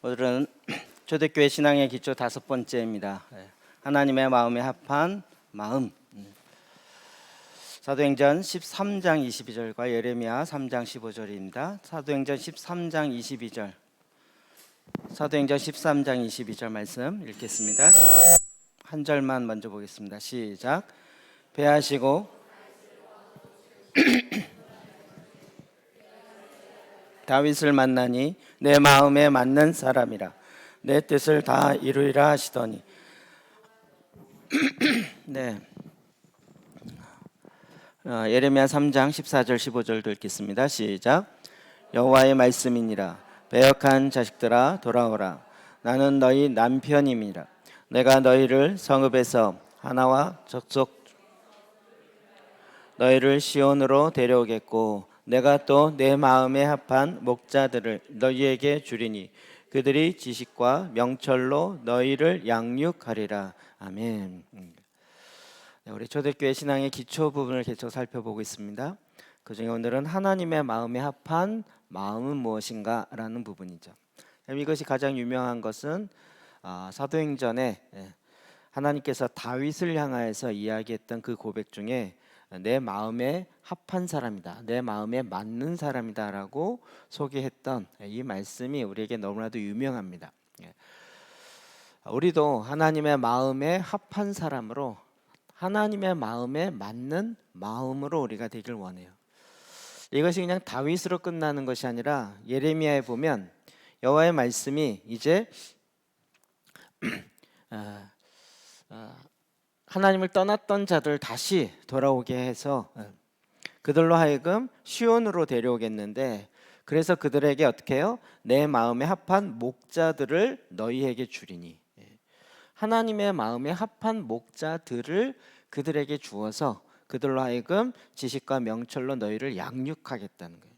오늘은 초대교회 신앙의 기초 5번째입니다. 하나님의 마음에 합한 마음. 사도행전 13장 22절과 예레미야 3장 15절입니다. 사도행전 13장 22절. 사도행전 13장 22절 말씀 읽겠습니다. 한 절만 먼저 보겠습니다. 시작. 배하시고 다윗을 만나니 내 마음에 맞는 사람이라 내 뜻을 다 이루리라 하시더니. 네. 예레미야 3장 14절 15절도 읽겠습니다. 시작. 여호와의 말씀이니라. 배역한 자식들아 돌아오라. 나는 너희 남편임이라. 내가 너희를 성읍에서 하나와 적속 너희를 시온으로 데려오겠고 내가 또 내 마음에 합한 목자들을 너희에게 주리니 그들이 지식과 명철로 너희를 양육하리라. 아멘. 우리 초대교회 신앙의 기초 부분을 계속 살펴보고 있습니다. 그중에 오늘은 하나님의 마음에 합한 마음은 무엇인가 라는 부분이죠. 이것이 가장 유명한 것은 사도행전에 하나님께서 다윗을 향하여서 이야기했던 그 고백 중에 내 마음에 합한 사람이다, 내 마음에 맞는 사람이다 라고 소개했던 이 말씀이 우리에게 너무나도 유명합니다. 우리도 하나님의 마음에 합한 사람으로, 하나님의 마음에 맞는 마음으로 우리가 되길 원해요. 이것이 그냥 다윗으로 끝나는 것이 아니라 예레미야에 보면 여호와의 말씀이 이제 하나님을 떠났던 자들 다시 돌아오게 해서 그들로 하여금 시온으로 데려오겠는데, 그래서 그들에게 어떻게 해요? 내 마음에 합한 목자들을 너희에게 주리니. 하나님의 마음에 합한 목자들을 그들에게 주어서 그들로 하여금 지식과 명철로 너희를 양육하겠다는 거예요.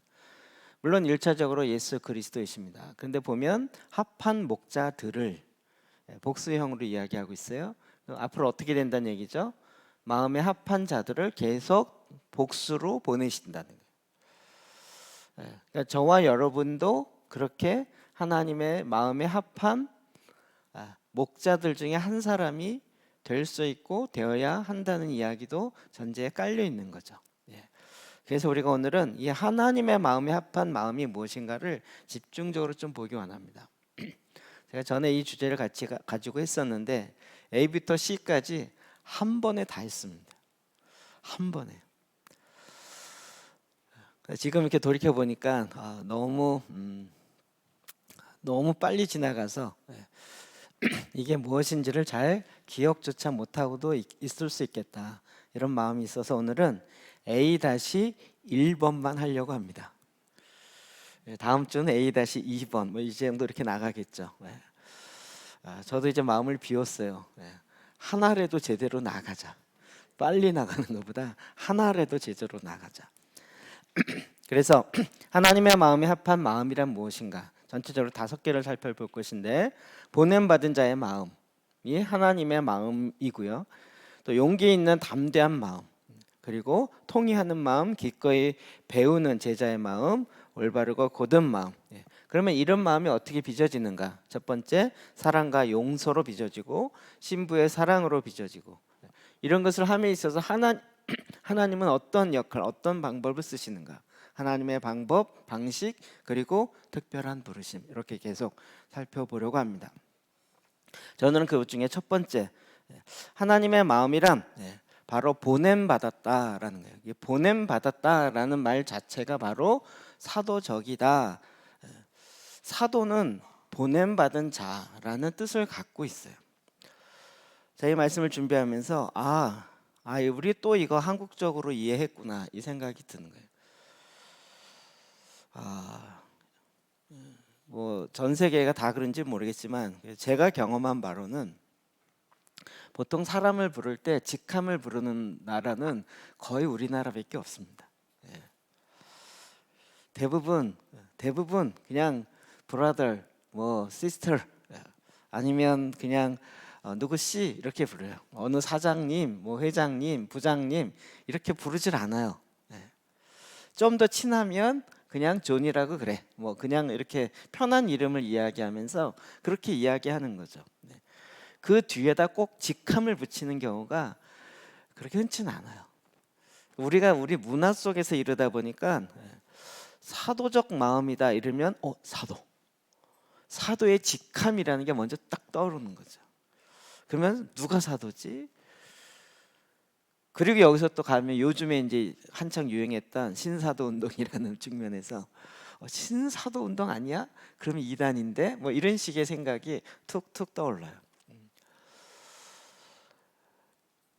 물론 1차적으로 예수 그리스도이십니다. 그런데 보면 합한 목자들을 복수형으로 이야기하고 있어요. 앞으로 어떻게 된다는 얘기죠? 마음에 합한 자들을 계속 복수로 보내신다는 거예요. 그러니까 저와 여러분도 그렇게 하나님의 마음에 합한 목자들 중에 한 사람이 될 수 있고 되어야 한다는 이야기도 전제에 깔려 있는 거죠. 그래서 우리가 오늘은 이 하나님의 마음에 합한 마음이 무엇인가를 집중적으로 좀 보기 원합니다. 제가 전에 이 주제를 같이 가지고 했었는데 A부터 C까지 한 번에 다 했습니다. 한 번에. 지금 이렇게 돌이켜 보니까 너무 빨리 지나가서 이게 무엇인지를 잘 기억조차 못하고도 있을 수 있겠다, 이런 마음이 있어서 오늘은 A-1번만 하려고 합니다. 다음 주는 A-2번 뭐 이 정도 이렇게 나가겠죠. 저도 이제 마음을 비웠어요. 하나라도 제대로 나가자. 빨리 나가는 것보다 하나라도 제대로 나가자. 그래서 하나님의 마음에 합한 마음이란 무엇인가, 전체적으로 5개를 살펴볼 것인데, 보냄받은 자의 마음이 하나님의 마음이고요, 또 용기 있는 담대한 마음, 그리고 통의하는 마음, 기꺼이 배우는 제자의 마음, 올바르고 곧은 마음. 그러면 이런 마음이 어떻게 빚어지는가? 첫 번째, 사랑과 용서로 빚어지고 신부의 사랑으로 빚어지고, 이런 것을 함에 있어서 하나님은 어떤 역할, 어떤 방법을 쓰시는가? 하나님의 방법, 방식, 그리고 특별한 부르심, 이렇게 계속 살펴보려고 합니다. 저는 그 중에 첫 번째, 하나님의 마음이란 바로 보냄받았다라는 거예요. 보냄받았다라는 말 자체가 바로 사도적이다. 사도는 보냄받은 자라는 뜻을 갖고 있어요. 제 말씀을 준비하면서 우리 또 이거 한국적으로 이해했구나, 이 생각이 드는 거예요. 뭐 전 세계가 다 그런지 모르겠지만 제가 경험한 바로는 보통 사람을 부를 때 직함을 부르는 나라는 거의 우리나라밖에 없습니다. 대부분 그냥 브라더, 뭐 시스터, 아니면 그냥 누구 씨 이렇게 부르요. 어느 사장님, 뭐 회장님, 부장님 이렇게 부르질 않아요. 좀 더 친하면 그냥 존이라고 그래. 뭐 그냥 이렇게 편한 이름을 이야기하면서 그렇게 이야기하는 거죠. 네. 그 뒤에다 꼭 직함을 붙이는 경우가 그렇게 흔치는 않아요. 우리가 우리 문화 속에서 이러다 보니까 사도적 마음이다 이러면 사도의 직함이라는 게 먼저 딱 떠오르는 거죠. 그러면 누가 사도지? 그리고 여기서 또 가면 요즘에 이제 한창 유행했던 신사도 운동이라는 측면에서 신사도 운동 아니야? 그러면 이단인데 뭐 이런 식의 생각이 툭툭 떠올라요.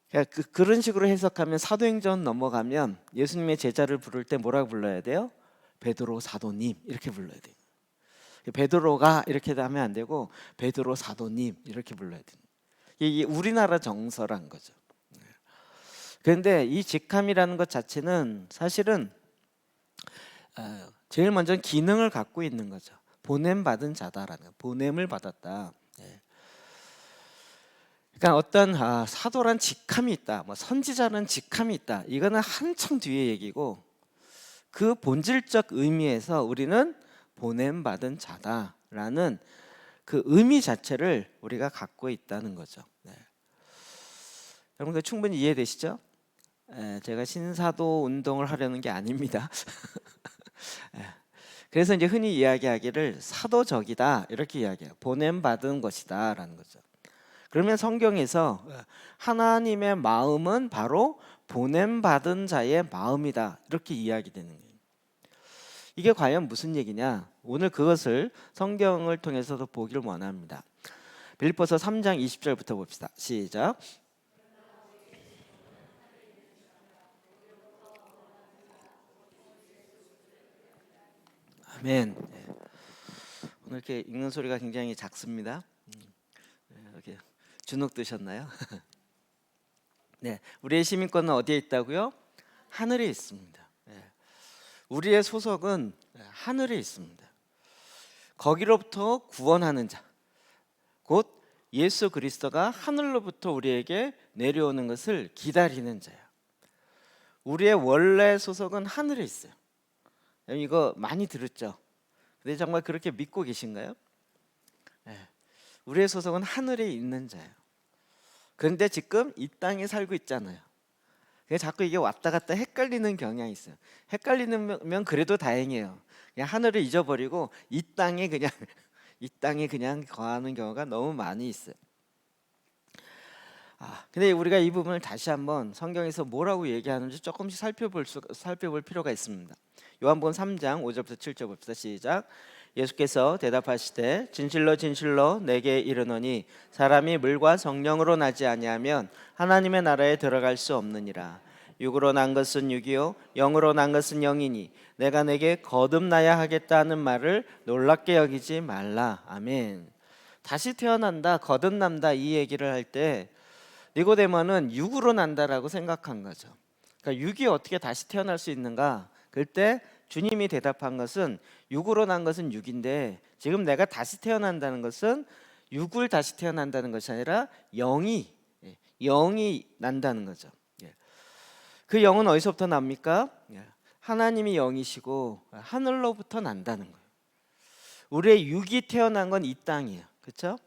그러니까 그런 식으로 해석하면 사도행전 넘어가면 예수님의 제자를 부를 때 뭐라고 불러야 돼요? 베드로 사도님 이렇게 불러야 돼요. 베드로가 이렇게 하면 안 되고 베드로 사도님 이렇게 불러야 돼요. 이게 우리나라 정서란 거죠. 그런데 이 직함이라는 것 자체는 사실은 제일 먼저 기능을 갖고 있는 거죠. 보냄 받은 자다라는 보냄을 받았다. 그러니까 어떤 사도란 직함이 있다, 뭐 선지자는 직함이 있다. 이거는 한참 뒤의 얘기고 그 본질적 의미에서 우리는 보냄 받은 자다라는 그 의미 자체를 우리가 갖고 있다는 거죠. 여러분들 충분히 이해되시죠? 제가 신사도 운동을 하려는 게 아닙니다. 그래서 이제 흔히 이야기하기를 사도적이다 이렇게 이야기해요. 보냄 받은 것이다라는 거죠. 그러면 성경에서 하나님의 마음은 바로 보냄 받은 자의 마음이다 이렇게 이야기되는 거예요. 이게 과연 무슨 얘기냐? 오늘 그것을 성경을 통해서도 보기를 원합니다. 빌립보서 3장 20절부터 봅시다. 시작. 아멘. 오늘 이렇게 읽는 소리가 굉장히 작습니다. 이렇게 주눅 드셨나요? 네, 우리의 시민권은 어디에 있다고요? 하늘에 있습니다. 우리의 소속은 하늘에 있습니다. 거기로부터 구원하는 자, 곧 예수 그리스도가 하늘로부터 우리에게 내려오는 것을 기다리는 자야. 우리의 원래 소속은 하늘에 있어요. 이거 많이 들었죠? 근데 정말 그렇게 믿고 계신가요? 우리의 소속은 하늘에 있는 자예요. 그런데 지금 이 땅에 살고 있잖아요. 자꾸 이게 왔다 갔다 헷갈리는 경향이 있어요. 헷갈리면 그래도 다행이에요. 그냥 하늘을 잊어버리고 이 땅에 그냥 이 땅에 그냥 거하는 경우가 너무 많이 있어요. 근데 우리가 이 부분을 다시 한번 성경에서 뭐라고 얘기하는지 조금씩 살펴볼 필요가 있습니다. 요한복음 3장 5절부터 7절 봅시다. 시작. 예수께서 대답하시되 진실로 진실로 내게 이르노니 사람이 물과 성령으로 나지 아니하면 하나님의 나라에 들어갈 수 없느니라. 육으로 난 것은 육이요 영으로 난 것은 영이니 내가 내게 거듭나야 하겠다 하는 말을 놀랍게 여기지 말라. 아멘. 다시 태어난다, 거듭난다 이 얘기를 할 때 니고데모는 육으로 난다라고 생각한 거죠. 그러니까 육이 어떻게 다시 태어날 수 있는가? 그때 주님이 대답한 것은 육으로 난 것은 육인데 지금 내가 다시 태어난다는 것은 육을 다시 태어난다는 것이 아니라 영이 난다는 거죠. 그 영은 어디서부터 납니까? 하나님이 영이시고 하늘로부터 난다는 거예요. 우리의 육이 태어난 건 이 땅이에요. 그렇죠?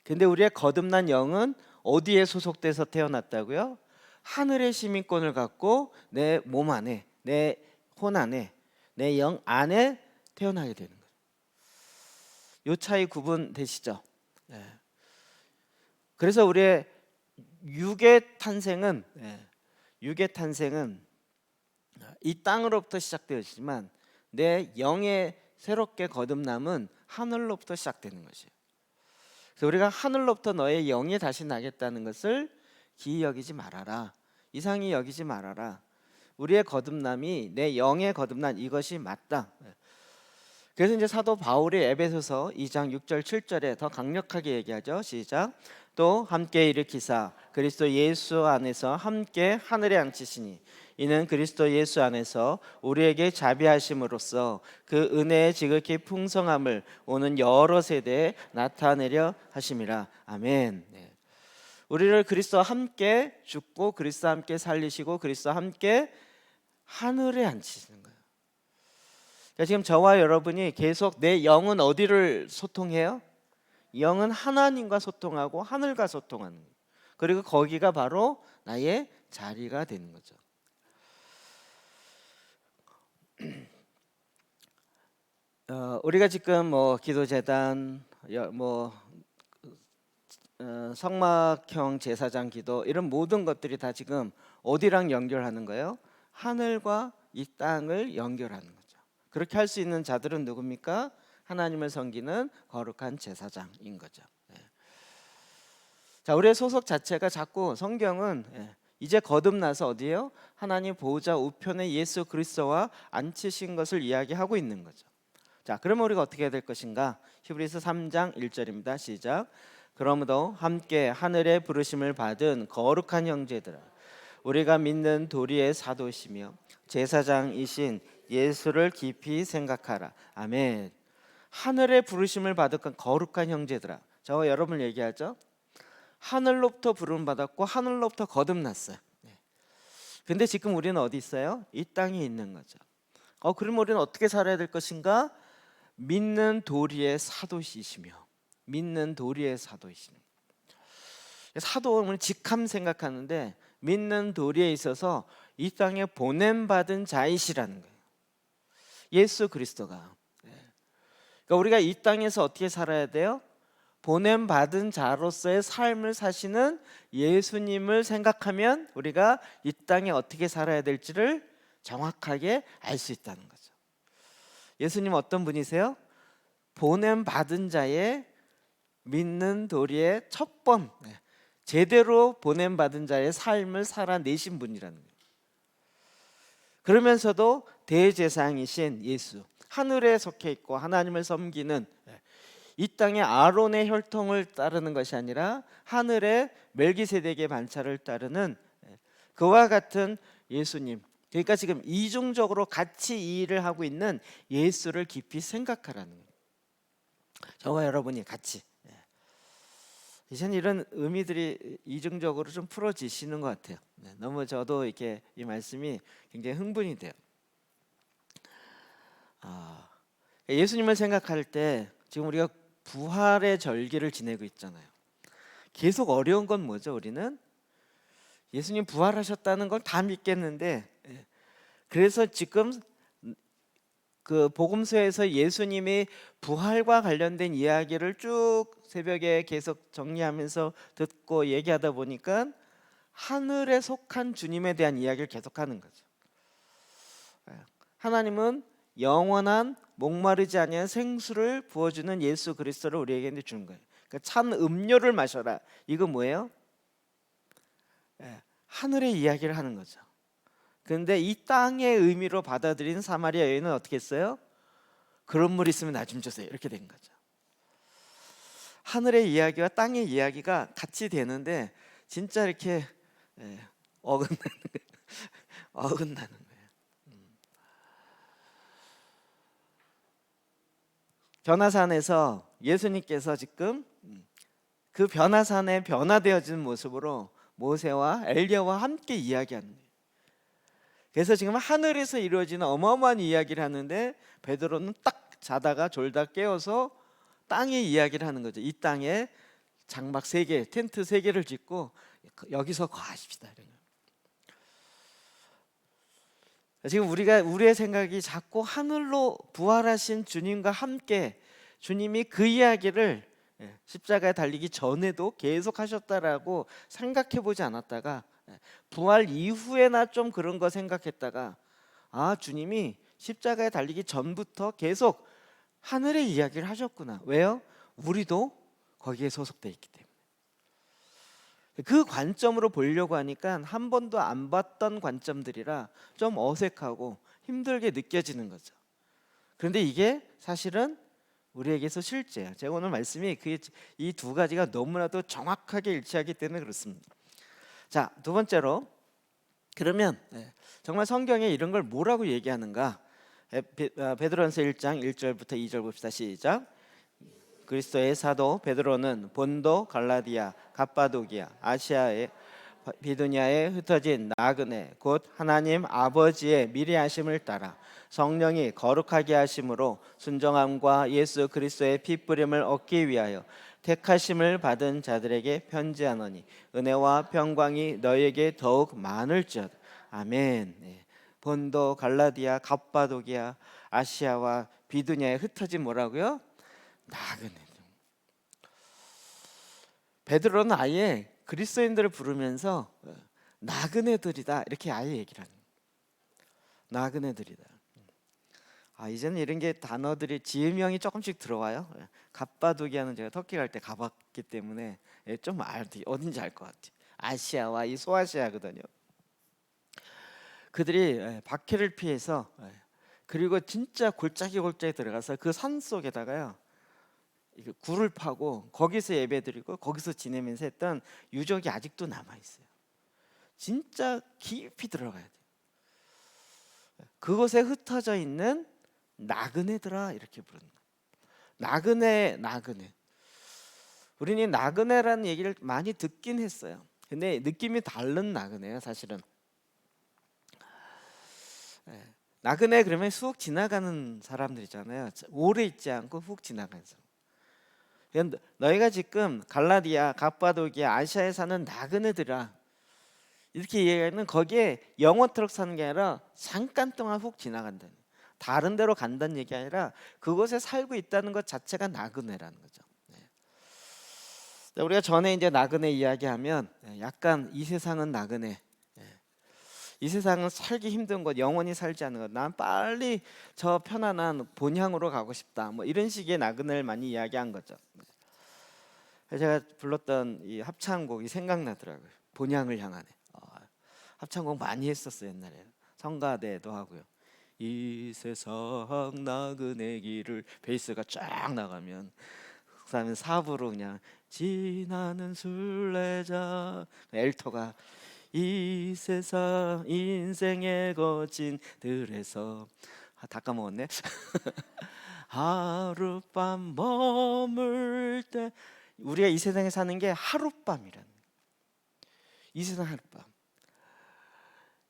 근데 우리의 거듭난 영은 어디에 소속돼서 태어났다고요? 하늘의 시민권을 갖고 내 몸 안에, 내 혼 안에, 내 영 안에 태어나게 되는 거예요. 이 차이 구분되시죠? 그래서 우리의 육의 탄생은 이 땅으로부터 시작되었지만 내 영의 새롭게 거듭남은 하늘로부터 시작되는 것이에요. 그래서 우리가 하늘로부터 너의 영이 다시 나겠다는 것을 기이 여기지 말아라. 이상히 여기지 말아라. 우리의 거듭남이 내 영의 거듭남 이것이 맞다. 그래서 이제 사도 바울이 에베소서 2장 6절 7절에 더 강력하게 얘기하죠. 시작. 또 함께 일으키사 그리스도 예수 안에서 함께 하늘에 앉히시니 이는 그리스도 예수 안에서 우리에게 자비하심으로써 그 은혜의 지극히 풍성함을 오는 여러 세대에 나타내려 하심이라. 아멘. 우리를 그리스도와 함께 죽고 그리스도와 함께 살리시고 그리스도와 함께 하늘에 앉히시는 거예요. 자, 지금 저와 여러분이 계속 내 영은 어디를 소통해요? 영은 하나님과 소통하고 하늘과 소통하는 거예요. 그리고 거기가 바로 나의 자리가 되는 거죠. 우리가 지금 뭐 기도재단, 성막형 제사장 기도 이런 모든 것들이 다 지금 어디랑 연결하는 거예요? 하늘과 이 땅을 연결하는 거죠. 그렇게 할 수 있는 자들은 누굽니까? 하나님을 섬기는 거룩한 제사장인 거죠. 자, 우리의 소속 자체가 자꾸 성경은 이제 거듭나서 어디에요? 하나님 보호자 우편에 예수 그리스도와 앉히신 것을 이야기하고 있는 거죠. 자, 그러면 우리가 어떻게 해야 될 것인가? 히브리서 3장 1절입니다. 시작. 그러므로 함께 하늘의 부르심을 받은 거룩한 형제들아, 우리가 믿는 도리의 사도시며 제사장이신 예수를 깊이 생각하라. 아멘. 하늘의 부르심을 받은 거룩한 형제들아, 저와 여러분 얘기하죠. 하늘로부터 부름 받았고 하늘로부터 거듭났어요. 근데 지금 우리는 어디 있어요? 이 땅에 있는 거죠. 그럼 우리는 어떻게 살아야 될 것인가? 믿는 도리의 사도시시며, 믿는 도리의 사도이시며. 사도는 직함 생각하는데 믿는 도리에 있어서 이 땅에 보냄받은 자이시라는 거예요. 예수 그리스도가. 그러니까 우리가 이 땅에서 어떻게 살아야 돼요? 보냄받은 자로서의 삶을 사시는 예수님을 생각하면 우리가 이 땅에 어떻게 살아야 될지를 정확하게 알 수 있다는 거죠. 예수님 어떤 분이세요? 보냄받은 자의 믿는 도리의 첫 번, 제대로 보냄받은 자의 삶을 살아내신 분이라는 거예요. 그러면서도 대제사장이신 예수, 하늘에 속해 있고 하나님을 섬기는 이 땅의 아론의 혈통을 따르는 것이 아니라 하늘의 멜기세덱의 반차를 따르는 그와 같은 예수님, 그러니까 지금 이중적으로 같이 이 일을 하고 있는 예수를 깊이 생각하라는 거예요. 저와 여러분이 같이. 이제는 이런 의미들이 이중적으로 좀 풀어지시는 것 같아요. 너무 저도 이렇게 이 말씀이 굉장히 흥분이 돼요. 예수님을 생각할 때 지금 우리가 부활의 절기를 지내고 있잖아요. 계속 어려운 건 뭐죠? 우리는 예수님 부활하셨다는 걸 다 믿겠는데, 그래서 지금 그 복음서에서 예수님이 부활과 관련된 이야기를 쭉 새벽에 계속 정리하면서 듣고 얘기하다 보니까 하늘에 속한 주님에 대한 이야기를 계속하는 거죠. 하나님은 영원한 목마르지 아니한 생수를 부어주는 예수 그리스도를 우리에게 주는 거예요. 그러니까 찬 음료를 마셔라. 이거 뭐예요? 하늘의 이야기를 하는 거죠. 그런데 이 땅의 의미로 받아들인 사마리아 여인은 어떻게 했어요? 그런 물 있으면 나 좀 주세요. 이렇게 된 거죠. 하늘의 이야기와 땅의 이야기가 같이 되는데 진짜 이렇게 어긋나는 거예요. 어긋나는 거예요. 변화산에서 예수님께서 지금 그 변화산에 변화되어진 모습으로 모세와 엘리야와 함께 이야기하는 거예요. 그래서 지금 하늘에서 이루어지는 어마어마한 이야기를 하는데 베드로는 딱 자다가 졸다 깨어서 땅의 이야기를 하는 거죠. 이 땅에 장막 3개, 텐트 3개를 짓고 여기서 거하십시다. 지금 우리의 생각이 자꾸 하늘로 부활하신 주님과 함께 주님이 그 이야기를 십자가에 달리기 전에도 계속 하셨다라고 생각해 보지 않았다가 부활 이후에나 좀 그런 거 생각했다가 주님이 십자가에 달리기 전부터 계속 하늘의 이야기를 하셨구나. 왜요? 우리도 거기에 소속돼 있기 때문에. 그 관점으로 보려고 하니까 한 번도 안 봤던 관점들이라 좀 어색하고 힘들게 느껴지는 거죠. 그런데 이게 사실은 우리에게서 실제예요. 제가 오늘 말씀이 이 두 가지가 너무나도 정확하게 일치하기 때문에 그렇습니다. 자, 두 번째로, 그러면 정말 성경에 이런 걸 뭐라고 얘기하는가? 베드로전서 1장 1절부터 2절 봅시다. 시작. 그리스도의 사도 베드로는 본도, 갈라디아, 갑바도기아, 아시아의 비두니아에 흩어진 나그네 곧 하나님 아버지의 미리 하심을 따라 성령이 거룩하게 하심으로 순종함과 예수 그리스도의 피 뿌림을 얻기 위하여 택하심을 받은 자들에게 편지하노니 은혜와 평강이 너희에게 더욱 많을지어다. 아멘. 네. 본도, 갈라디아, 갑바도기아, 아시아와 비두니아에 흩어진 뭐라고요? 나그네. 베드로는 아예 그리스도인들을 부르면서 나그네들이다 이렇게 아예 얘기를 하는 거예요. 나그네들이다. 이제는 이런 게 단어들이 지음형이 조금씩 들어와요. 갑바도기아는 제가 터키 갈 때 가봤기 때문에 좀 어딘지 알 것 같아요. 아시아와 이 소아시아거든요. 그들이 박해를 피해서 그리고 진짜 골짜기 들어가서 그 산 속에다가요 굴을 파고 거기서 예배드리고 거기서 지내면서 했던 유적이 아직도 남아 있어요. 진짜 깊이 들어가야 돼요. 그곳에 흩어져 있는 나그네들아 이렇게 부르는 거예요. 나그네. 우리는 나그네라는 얘기를 많이 듣긴 했어요. 근데 느낌이 다른 나그네예요, 사실은. 나그네 그러면 쑥 지나가는 사람들이잖아요. 오래 있지 않고 훅 지나가는 사람. 너희가 지금 갈라디아, 갑바도기아, 아시아에 사는 나그네들아 이렇게 얘기하면 거기에 영원토록 사는 게 아니라 잠깐 동안 훅 지나간다는, 다른 데로 간다는 얘기 아니라 그곳에 살고 있다는 것 자체가 나그네라는 거죠. 우리가 전에 이제 나그네 이야기하면 약간 이 세상은 나그네, 이 세상은 살기 힘든 것, 영원히 살지 않는 것, 난 빨리 저 편안한 본향으로 가고 싶다, 뭐 이런 식의 나그네를 많이 이야기한 거죠. 제가 불렀던 이 합창곡이 생각나더라고요. 본향을 향하네. 합창곡 많이 했었어요 옛날에. 성가대도 하고요. 이 세상 나그네 길을 베이스가 쫙 나가면 그다음에 4부로 그냥 지나는 순례자, 엘토가 이 세상 인생의 거진들에서 다 까먹었네. 하룻밤 머물 때, 우리가 이 세상에 사는 게 하룻밤이라는, 이 세상 하룻밤.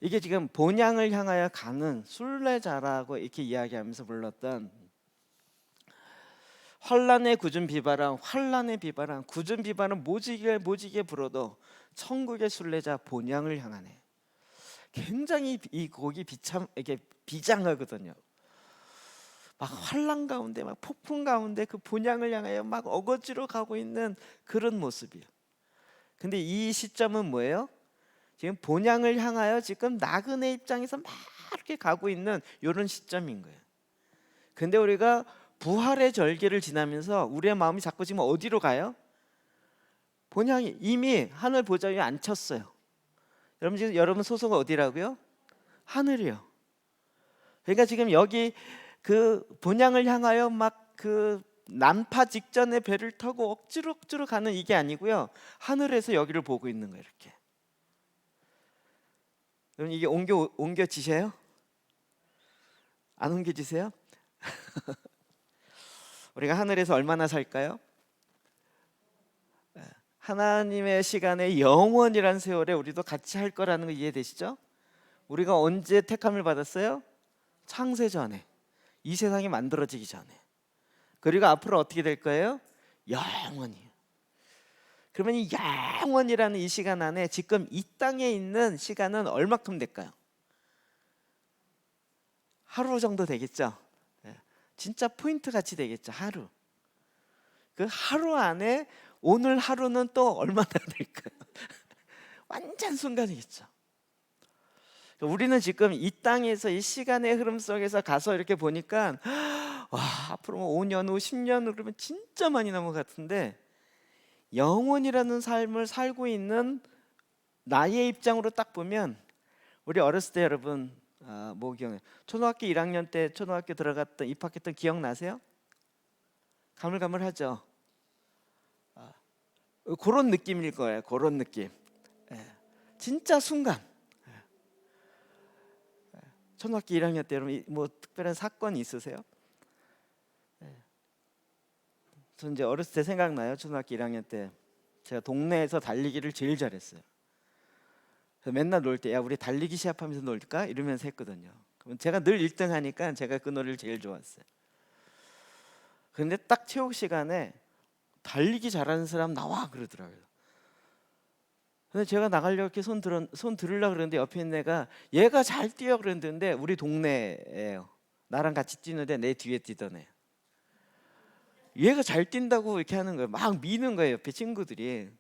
이게 지금 본향을 향하여 가는 순례자라고 이렇게 이야기하면서 불렀던 환란의 굳은 비바람, 환란의 비바람, 굳은 비바람 모지게 불어도 천국의 순례자 본향을 향하네. 굉장히 이 곡이 이게 비장하거든요. 막 환란 가운데, 막 폭풍 가운데 그 본향을 향하여 막 어거지로 가고 있는 그런 모습이에요. 근데 이 시점은 뭐예요? 지금 본향을 향하여 지금 나그네 입장에서 막 이렇게 가고 있는 이런 시점인 거예요. 근데 우리가 부활의 절기를 지나면서 우리의 마음이 자꾸 지금 어디로 가요? 본향이 이미 하늘 보좌 위에 앉혔어요. 여러분 지금 여러분 소속은 어디라고요? 하늘이요. 그러니까 지금 여기 그 본향을 향하여 막 그 난파 직전에 배를 타고 억지로 가는 이게 아니고요. 하늘에서 여기를 보고 있는 거예요. 이렇게. 여러분 이게 옮겨지세요? 안 옮겨지세요? 우리가 하늘에서 얼마나 살까요? 하나님의 시간에 영원이란 세월에 우리도 같이 할 거라는 거 이해되시죠? 우리가 언제 택함을 받았어요? 창세 전에, 이 세상이 만들어지기 전에. 그리고 앞으로 어떻게 될 거예요? 영원히. 그러면 이 영원이라는 이 시간 안에 지금 이 땅에 있는 시간은 얼마큼 될까요? 하루 정도 되겠죠? 진짜 포인트 같이 되겠죠. 하루. 그 하루 안에 오늘 하루는 또 얼마나 될까요? 완전 순간이겠죠. 우리는 지금 이 땅에서 이 시간의 흐름 속에서 가서 이렇게 보니까 와, 앞으로 5년 후 10년 후 그러면 진짜 많이 남은 것 같은데, 영원이라는 삶을 살고 있는 나의 입장으로 딱 보면, 우리 어렸을 때 여러분 뭐 기억나요? 초등학교 1학년 때 초등학교 들어갔던 입학했던 기억나세요? 가물가물하죠. 그런 느낌일 거예요. 그런 느낌. 진짜 순간. 초등학교 1학년 때 여러분 뭐 특별한 사건이 있으세요? 저 이제 어렸을 때 생각나요. 초등학교 1학년 때 제가 동네에서 달리기를 제일 잘했어요. 그래서 맨날 놀 때 야 우리 달리기 시합하면서 놀까 이러면서 했거든요. 그럼 제가 늘 1등 하니까 제가 그 노래를 제일 좋아했어요. 근데 딱 체육 시간에 달리기 잘하는 사람 나와 그러더라고요. 근데 제가 나가려고 이렇게 손 들으려고 그러는데 옆에 있는 애가 얘가 잘 뛰어 그랬는데 우리 동네예요. 나랑 같이 뛰는데 내 뒤에 뛰던 애. 얘가 잘 뛴다고 이렇게 하는 거예요. 막 미는 거예요 옆에 친구들이.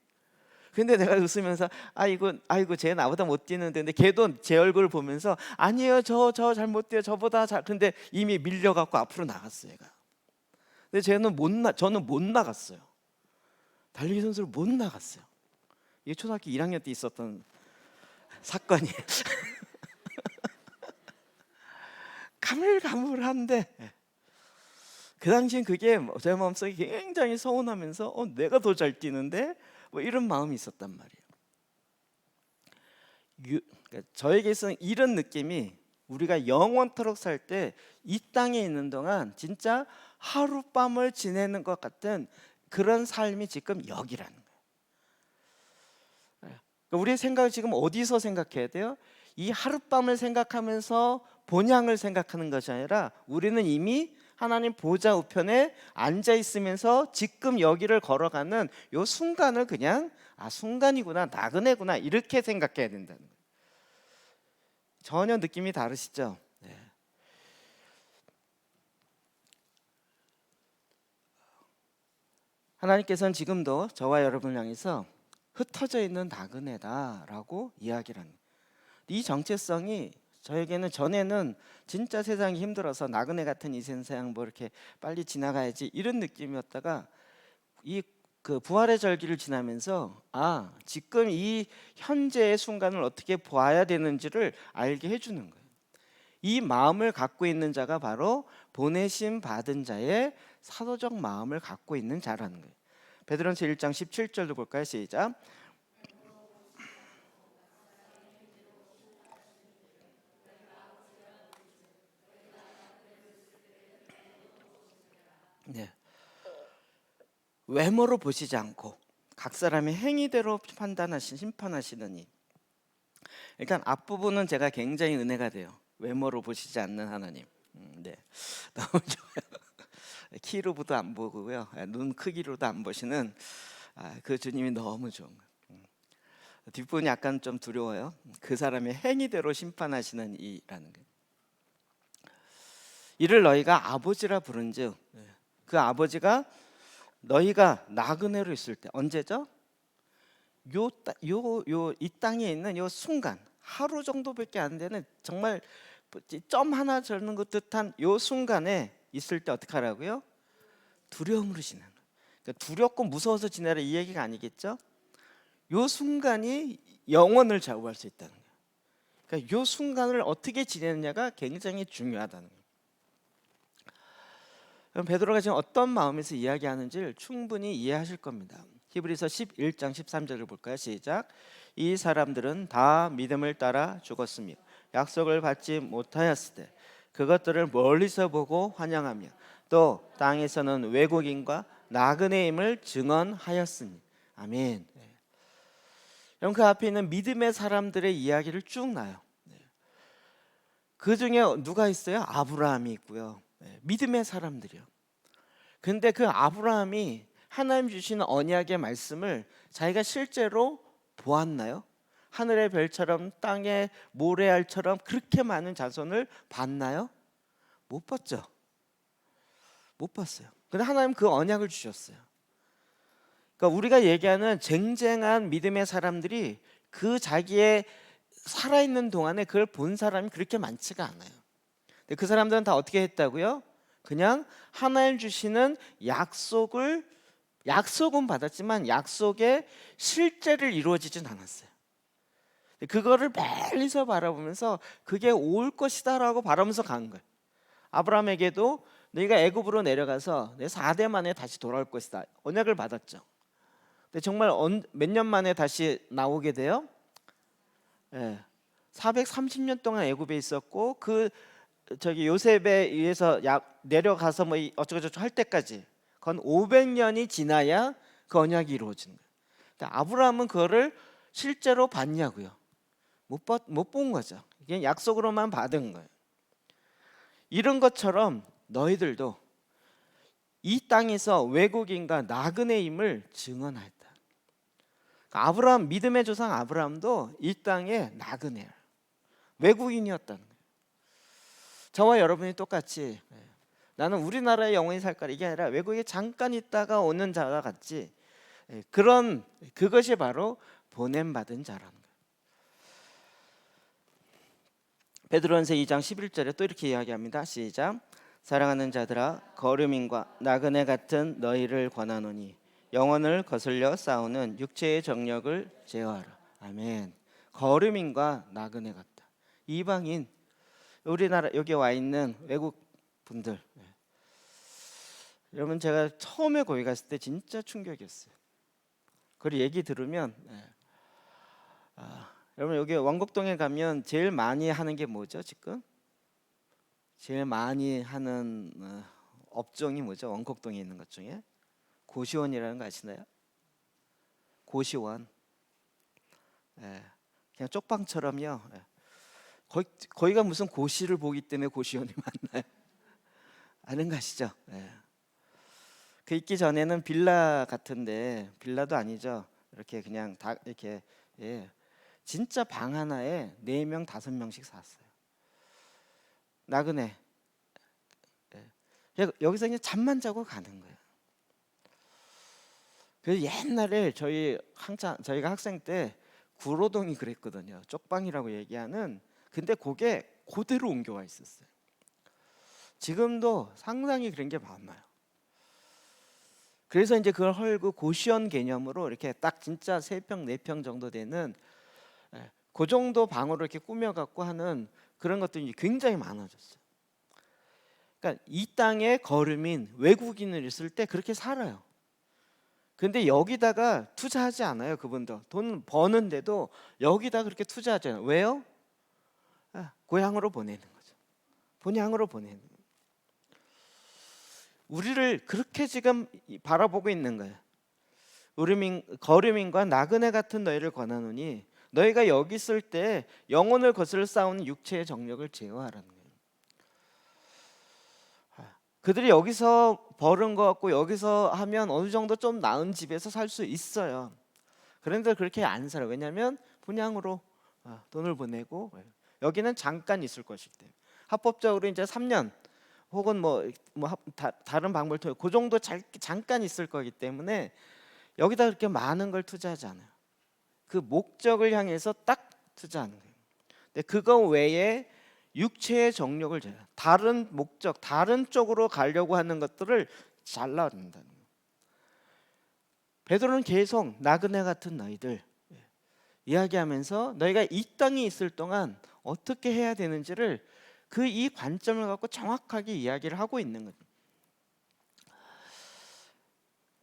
근데 내가 웃으면서 아이고 쟤 나보다 못 뛰는데 근데 걔도 제 얼굴을 보면서 아니에요 저 잘 못 뛰어요 저보다 잘. 근데 이미 밀려갖고 앞으로 나갔어요 얘가. 근데 저는 못 나갔어요. 달리기 선수를 못 나갔어요. 이게 초등학교 1학년 때 있었던 사건이에요. 가물가물한데 그 당시엔 그게 제 마음속에 굉장히 서운하면서 내가 더 잘 뛰는데 뭐 이런 마음이 있었단 말이에요. 그러니까 저에게서는 이런 느낌이 우리가 영원토록 살 때 이 땅에 있는 동안 진짜 하룻밤을 지내는 것 같은 그런 삶이 지금 여기라는 거예요. 그러니까 우리의 생각을 지금 어디서 생각해야 돼요? 이 하룻밤을 생각하면서 본향을 생각하는 것이 아니라 우리는 이미 하나님 보좌 우편에 앉아 있으면서 지금 여기를 걸어가는 요 순간을 그냥 순간이구나 나그네구나 이렇게 생각해야 된다는 거예요. 전혀 느낌이 다르시죠? 네. 하나님께서는 지금도 저와 여러분을 향해서 흩어져 있는 나그네다라고 이야기를 합니다. 이 정체성이 저에게는 전에는 진짜 세상이 힘들어서 나그네 같은 이 세상 뭐 이렇게 빨리 지나가야지 이런 느낌이었다가 이 그 부활의 절기를 지나면서 지금 이 현재의 순간을 어떻게 보아야 되는지를 알게 해주는 거예요. 이 마음을 갖고 있는 자가 바로 보내심 받은 자의 사도적 마음을 갖고 있는 자라는 거예요. 베드로전서 1장 17절도 볼까요? 시작. 네. 외모로 보시지 않고 각 사람의 행위대로 심판하시느니. 일단 앞부분은 제가 굉장히 은혜가 돼요. 외모로 보시지 않는 하나님. 네, 너무 좋아요. 키로도 안 보고요, 눈 크기로도 안 보시는 그 주님이 너무 좋은 거예요. 뒷부분이 약간 좀 두려워요. 그 사람의 행위대로 심판하시는 이라는 거예요. 이를 너희가 아버지라 부른즉 그 아버지가 너희가 나그네로 있을 때 언제죠? 이 땅에 있는 요 순간 하루 정도밖에 안 되는 정말 점 하나 적는 것 듯한 요 순간에 있을 때 어떻게 하라고요? 두려움으로 지내는 거예요. 그러니까 두렵고 무서워서 지내라 이 얘기가 아니겠죠? 요 순간이 영혼을 좌우할 수 있다는 거예요. 그러니까 요 순간을 어떻게 지내느냐가 굉장히 중요하다는 거예요. 그럼 베드로가 지금 어떤 마음에서 이야기하는지를 충분히 이해하실 겁니다. 히브리서 11장 13절을 볼까요? 시작. 이 사람들은 다 믿음을 따라 죽었으며 약속을 받지 못하였을 때 그것들을 멀리서 보고 환영하며 또 땅에서는 외국인과 나그네임을 증언하였으니. 아멘. 그럼 그 앞에 있는 믿음의 사람들의 이야기를 쭉 나요. 그 중에 누가 있어요? 아브라함이 있고요. 믿음의 사람들이요. 근데 그 아브라함이 하나님 주시는 언약의 말씀을 자기가 실제로 보았나요? 하늘의 별처럼 땅의 모래알처럼 그렇게 많은 자손을 봤나요? 못 봤죠. 못 봤어요. 근데 하나님 그 언약을 주셨어요. 그러니까 우리가 얘기하는 쟁쟁한 믿음의 사람들이 그 자기의 살아있는 동안에 그걸 본 사람이 그렇게 많지가 않아요. 근데 그 사람들은 다 어떻게 했다고요? 그냥 하나님 주시는 약속은 받았지만 약속의 실제를 이루어지진 않았어요. 그거를 멀리서 바라보면서 그게 올 것이다라고 바라면서 간 거예요. 아브라함에게도 너희가 애굽으로 내려가서 내 4대 만에 다시 돌아올 것이다. 언약을 받았죠. 근데 정말 몇 년 만에 다시 나오게 돼요? 430년 동안 애굽에 있었고 그 요셉에 의해서 내려가서 뭐 어쩌고저쩌고 할 때까지 그건 500년이 지나야 그 언약이 이루어지는 거예요. 아브라함은 그거를 실제로 봤냐고요? 못 본 거죠. 그냥 약속으로만 받은 거예요. 이런 것처럼 너희들도 이 땅에서 외국인과 나그네임을 증언하였다. 그러니까 아브라함, 믿음의 조상 아브라함도 이 땅에 나그네예요. 외국인이었다는 거예요. 저와 여러분이 똑같이 나는 우리나라에 영원히 살 거라, 이게 아니라 외국에 잠깐 있다가 오는 자와 같이, 그런 그것이 바로 보냄받은 자라는 거예요. 베드로전서 2장 11절에 또 이렇게 이야기합니다. 시작. 사랑하는 자들아, 거류민과 나그네 같은 너희를 권하노니 영혼을 거슬려 싸우는 육체의 정력을 제어하라. 아멘. 거류민과 나그네 같다. 이방인, 우리나라 여기 와 있는 외국 분들, 여러분, 제가 처음에 거기 갔을 때 진짜 충격이었어요. 그 얘기 들으면, 여러분, 여기 원곡동에 가면 제일 많이 하는 게 뭐죠? 지금 제일 많이 하는 업종이 뭐죠? 원곡동에 있는 것 중에 고시원이라는 거 아시나요? 고시원. 그냥 쪽방처럼요. 거기가 무슨 고시를 보기 때문에 고시원이 많나요? 아는 거 아시죠? 그 있기 전에는 빌라 같은데, 빌라도 아니죠. 이렇게 그냥 다 이렇게, 진짜 방 하나에 4명 5명씩 살았어요. 나그네. 여기서 그냥 잠만 자고 가는 거예요. 그래서 옛날에 저희가 학생 때 구로동이 그랬거든요. 쪽방이라고 얘기하는. 근데 그게 그대로 옮겨와 있었어요. 지금도 상당히 그런 게 많아요. 그래서 이제 그걸 헐고 고시원 개념으로 이렇게 딱 진짜 3평 4평 정도 되는, 그 정도 방으로 이렇게 꾸며갖고 하는 그런 것들이 굉장히 많아졌어요. 그러니까 이 땅에 거류민, 외국인을 있을 때 그렇게 살아요. 근데 여기다가 투자하지 않아요. 그분도 돈 버는데도 여기다 그렇게 투자하지 않아요. 왜요? 고향으로 보내는 거죠. 본향으로 보내는 거예요. 우리를 그렇게 지금 바라보고 있는 거예요. 거류민과 나그네 같은 너희를 권하노니 너희가 여기 있을 때 영혼을 거슬러 싸우는 육체의 정력을 제어하라는 거예요. 그들이 여기서 버는 것 같고 여기서 하면 어느 정도 좀 나은 집에서 살 수 있어요. 그런데 그렇게 안 살아요. 왜냐하면 분양으로 돈을 보내고, 여기는 잠깐 있을 것이기 때문에 합법적으로 이제 3년 혹은 다른 방법을 통해 그 정도 잠깐 있을 거기 때문에 여기다 그렇게 많은 걸 투자하지 않아요. 그 목적을 향해서 딱 투자하는 거예요. 근데 그거 외에 육체의 정력을 다른 목적, 다른 쪽으로 가려고 하는 것들을 잘라낸다는 거예요. 베드로는 계속 나그네 같은 너희들 이야기하면서 너희가 이 땅에 있을 동안 어떻게 해야 되는지를 이 관점을 갖고 정확하게 이야기를 하고 있는 거예요.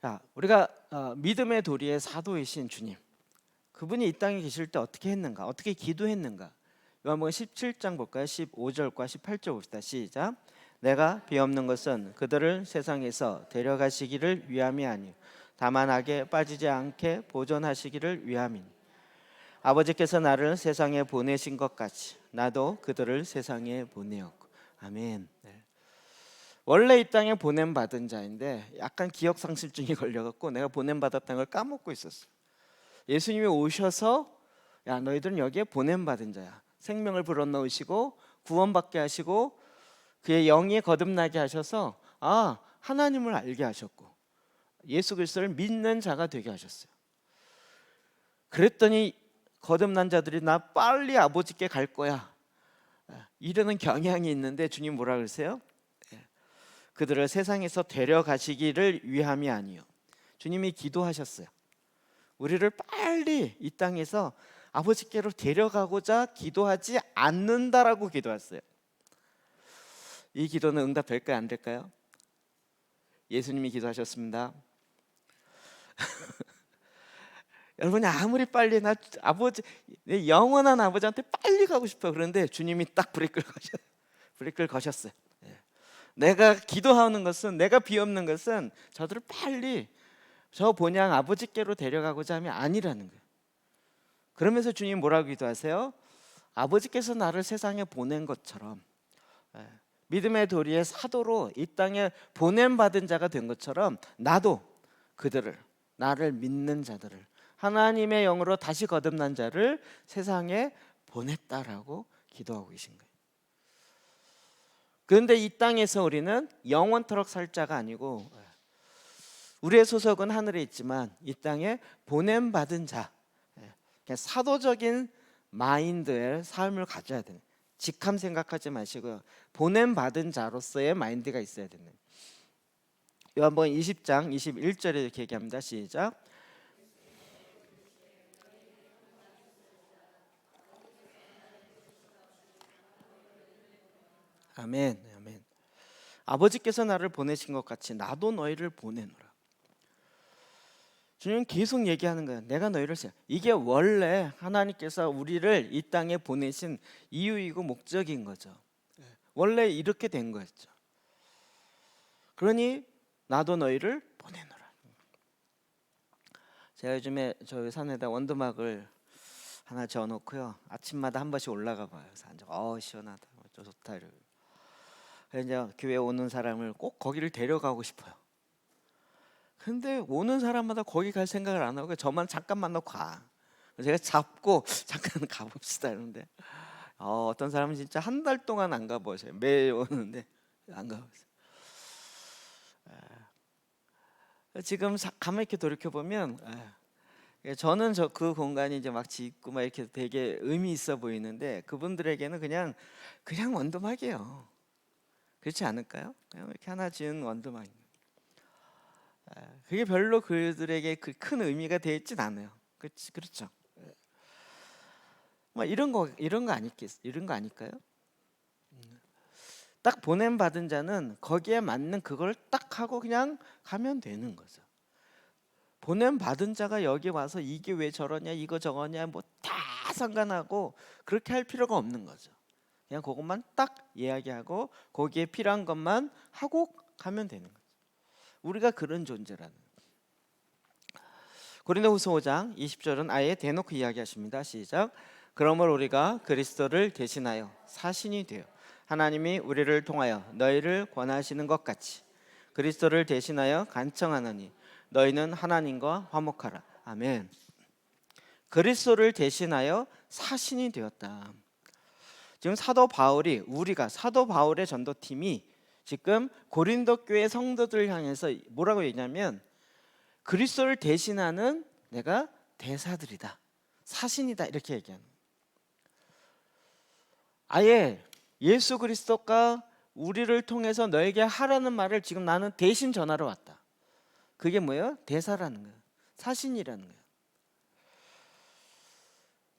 자, 우리가 믿음의 도리의 사도이신 주님, 그분이 이 땅에 계실 때 어떻게 했는가, 어떻게 기도했는가. 요한복음 17장 볼까요? 15절과 18절 봅시다. 시작. 내가 비옵는 것은 그들을 세상에서 데려가시기를 위함이 아니요 다만 악에 빠지지 않게 보존하시기를 위함이니 아버지께서 나를 세상에 보내신 것 같이 나도 그들을 세상에 보내었고. 아멘. 원래 이 땅에 보냄받은 자인데 약간 기억상실증이 걸려갖고 내가 보냄받았다는 걸 까먹고 있었어요. 예수님이 오셔서 야, 너희들은 여기에 보냄받은 자야. 생명을 불어넣으시고 구원받게 하시고 그의 영이 거듭나게 하셔서 하나님을 알게 하셨고 예수 그리스도를 믿는 자가 되게 하셨어요. 그랬더니 거듭난 자들이 나 빨리 아버지께 갈 거야 이러는 경향이 있는데 주님 뭐라 그러세요? 그들을 세상에서 데려가시기를 위함이 아니요. 주님이 기도하셨어요. 우리를 빨리 이 땅에서 아버지께로 데려가고자 기도하지 않는다라고 기도했어요. 이 기도는 응답될까요? 안 될까요? 예수님이 기도하셨습니다. 여러분이 아무리 빨리 나 아버지, 내 영원한 아버지한테 빨리 가고 싶어 그런데 주님이 딱 브레이크를 거셨어요. 내가 기도하는 것은, 내가 비옵는 것은 저들을 빨리 저 본향 아버지께로 데려가고자 함이 아니라는 거예요. 그러면서 주님 뭐라고 기도하세요? 아버지께서 나를 세상에 보낸 것처럼, 예, 믿음의 도리의 사도로 이 땅에 보냄받은 자가 된 것처럼 나도 그들을, 나를 믿는 자들을, 하나님의 영으로 다시 거듭난 자를 세상에 보냈다라고 기도하고 계신 거예요. 그런데 이 땅에서 우리는 영원토록 살 자가 아니고, 우리의 소속은 하늘에 있지만 이 땅에 보냄받은 자, 그냥 사도적인 마인드의 삶을 가져야 되는, 직함 생각하지 마시고요, 보냄받은 자로서의 마인드가 있어야 되는. 요한복음 20장 21절에 이렇게 얘기합니다. 시작. 아멘, 아멘. 아버지께서 나를 보내신 것 같이 나도 너희를 보내노라. 주님 계속 얘기하는 거예요. 내가 너희를 세. 이게 원래 하나님께서 우리를 이 땅에 보내신 이유이고 목적인 거죠. 원래 이렇게 된 거였죠. 그러니 나도 너희를 보내노라. 제가 요즘에 저희 산에다 원두막을 하나 지어놓고요, 아침마다 한 번씩 올라가 봐요. 그래서 앉아, 시원하다, 좋다 이러고. 그래서 이제 교회 오는 사람을 꼭 거기를 데려가고 싶어요. 근데 오는 사람마다 거기 갈 생각을 안 하고 저만 잠깐 만나고 가. 제가 잡고 잠깐 가봅시다 이러는데, 어떤 사람은 진짜 한 달 동안 안 가보세요. 매일 오는데 안 가보세요. 지금 가만히 이렇게 돌이켜 보면, 저는 그 공간이 이제 막 짓고 막 이렇게 되게 의미 있어 보이는데 그분들에게는 그냥 원두막이에요. 그렇지 않을까요? 그냥 이렇게 하나 지은 원두막입니다. 그게 별로 그들에게 그 큰 의미가 되어 있진 않아요. 그렇죠? 뭐 이런 거 아닐까요? 딱 보냄 받은 자는 거기에 맞는 그걸 딱 하고 그냥 가면 되는 거죠. 보냄 받은 자가 여기 와서 이게 왜 저러냐, 이거 저거냐, 뭐 다 상관하고 그렇게 할 필요가 없는 거죠. 그냥 그것만 딱 이야기하고 거기에 필요한 것만 하고 가면 되는 거죠. 우리가 그런 존재라는. 고린도후서 5장 20절은 아예 대놓고 이야기하십니다. 시작. 그러므로 우리가 그리스도를 대신하여 사신이 되어 하나님이 우리를 통하여 너희를 권하시는 것 같이 그리스도를 대신하여 간청하노니 너희는 하나님과 화목하라. 아멘. 그리스도를 대신하여 사신이 되었다. 지금 사도 바울의 전도팀이 지금 고린도 교회 성도들을 향해서 뭐라고 얘기냐면, 그리스도를 대신하는 내가 대사들이다, 사신이다, 이렇게 얘기하는. 아예 예수 그리스도가 우리를 통해서 너에게 하라는 말을 지금 나는 대신 전하러 왔다. 그게 뭐예요? 대사라는 거예요. 사신이라는 거예요.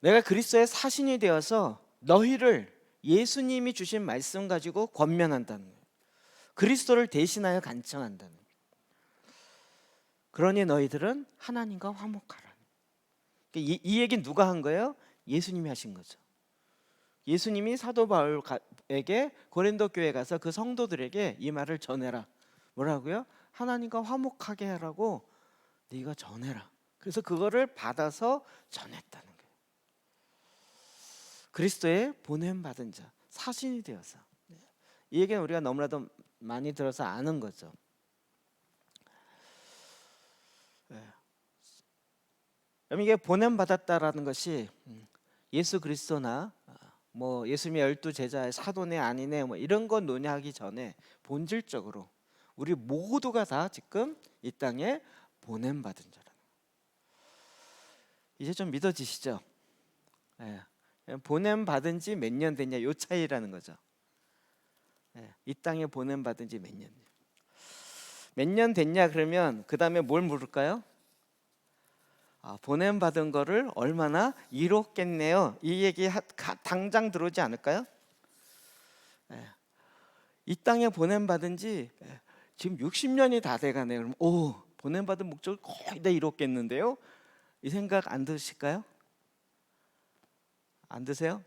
내가 그리스도의 사신이 되어서 너희를 예수님이 주신 말씀 가지고 권면한다는 거예요. 그리스도를 대신하여 간청한다는 거예요. 그러니 너희들은 하나님과 화목하라. 이 얘기는 누가 한 거예요? 예수님이 하신 거죠. 예수님이 사도 바울에게 고린도 교회 가서 그 성도들에게 이 말을 전해라. 뭐라고요? 하나님과 화목하게 하라고 네가 전해라. 그래서 그거를 받아서 전했다는 거예요. 그리스도의 보냄 받은 자, 사신이 되어서. 이 얘기는 우리가 너무나도 많이 들어서 아는 거죠. 그럼 이게 보냄 받았다라는 것이 예수 그리스도나 뭐 예수님의 12제자의 사도네 아니네 뭐 이런 거 논의하기 전에 본질적으로 우리 모두가 다 지금 이 땅에 보냄 받은 자라는 거예요. 이제 좀 믿어지시죠? 보냄 받은 지 몇 년 됐냐, 요 차이라는 거죠. 이 땅에 보냄 받은 지 몇 년 됐냐 그러면 그 다음에 뭘 물을까요? 보냄 받은 거를 얼마나 이뤘겠네요. 이 얘기 당장 들어오지 않을까요? 이 땅에 보냄 받은 지 지금 60년이 다 돼가네요. 그럼 보냄 받은 목적을 거의 다 이뤘겠는데요? 이 생각 안 드실까요? 안 드세요?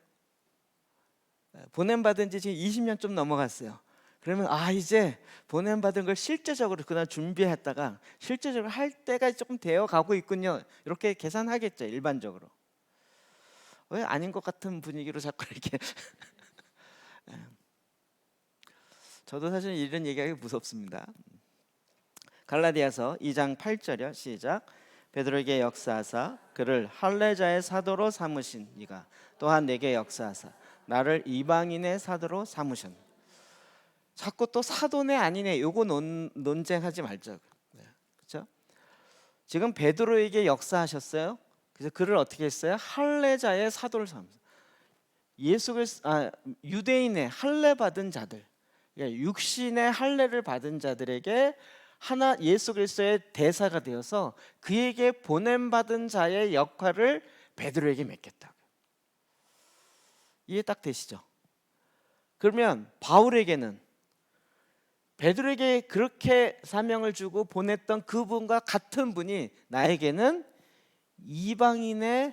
보냄 받은 지 지금 20년 좀 넘어갔어요. 그러면 이제 보냄 받은 걸 실제적으로 그날 준비했다가 실제적으로 할 때가 조금 되어 가고 있군요. 이렇게 계산하겠죠, 일반적으로. 왜 아닌 것 같은 분위기로 자꾸 이렇게 저도 사실 이런 얘기하기 무섭습니다. 갈라디아서 2장 8절이요. 시작. 베드로에게 역사하사 그를 할례자의 사도로 삼으신 이가 또한 내게 역사하사 나를 이방인의 사도로 삼으셨네. 자꾸 또 사도네 아니네 요거 논쟁하지 말자고요. 그렇죠? 지금 베드로에게 역사하셨어요. 그래서 그를 어떻게 했어요? 할례자의 사도를 삼으셨어요. 유대인의 할례 받은 자들, 그러니까 육신의 할례를 받은 자들에게 예수 그리스도의 대사가 되어서 그에게 보냄 받은 자의 역할을 베드로에게 맡겼다고. 이해 딱 되시죠? 그러면 바울에게는 베드로에게 그렇게 사명을 주고 보냈던 그분과 같은 분이 나에게는 이방인에게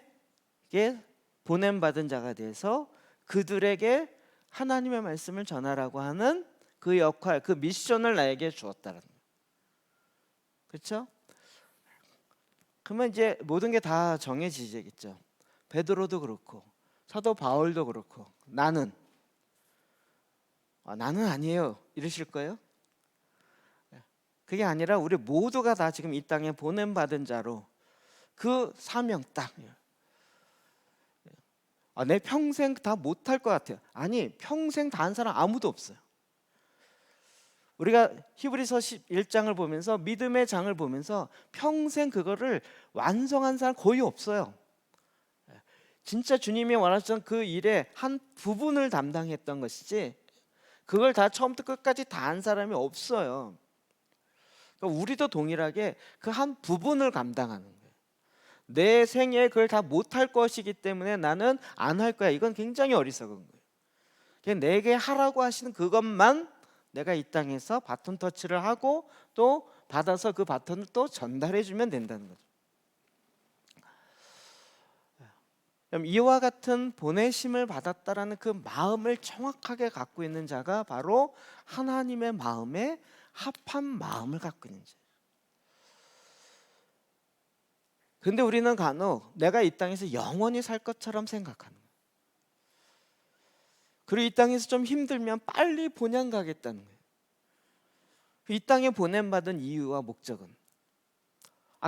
보냄 받은 자가 돼서 그들에게 하나님의 말씀을 전하라고 하는 그 역할, 그 미션을 나에게 주었다는 거예요. 그렇죠? 그러면 이제 모든 게 다 정해지겠죠. 베드로도 그렇고 사도 바울도 그렇고 나는 아니에요 이러실 거예요? 그게 아니라 우리 모두가 다 지금 이 땅에 보냄 받은 자로 그 사명 딱. 내 평생 다 못할 것 같아요. 아니, 평생 다 한 사람 아무도 없어요. 우리가 히브리서 11장을 보면서 믿음의 장을 보면서 평생 그거를 완성한 사람 거의 없어요. 진짜 주님이 원하셨던 그 일의 한 부분을 담당했던 것이지 그걸 다 처음부터 끝까지 다 한 사람이 없어요. 그러니까 우리도 동일하게 그 한 부분을 감당하는 거예요. 내 생애에 그걸 다 못할 것이기 때문에 나는 안 할 거야. 이건 굉장히 어리석은 거예요. 그냥 내게 하라고 하시는 그것만 내가 이 땅에서 바톤 터치를 하고 또 받아서 그 바톤을 또 전달해 주면 된다는 거죠. 그럼 이와 같은 보내심을 받았다라는 그 마음을 정확하게 갖고 있는 자가 바로 하나님의 마음에 합한 마음을 갖고 있는 자예요. 근데 우리는 간혹 내가 이 땅에서 영원히 살 것처럼 생각하는 거예요. 그리고 이 땅에서 좀 힘들면 빨리 본향 가겠다는 거예요. 이 땅에 보냄받은 이유와 목적은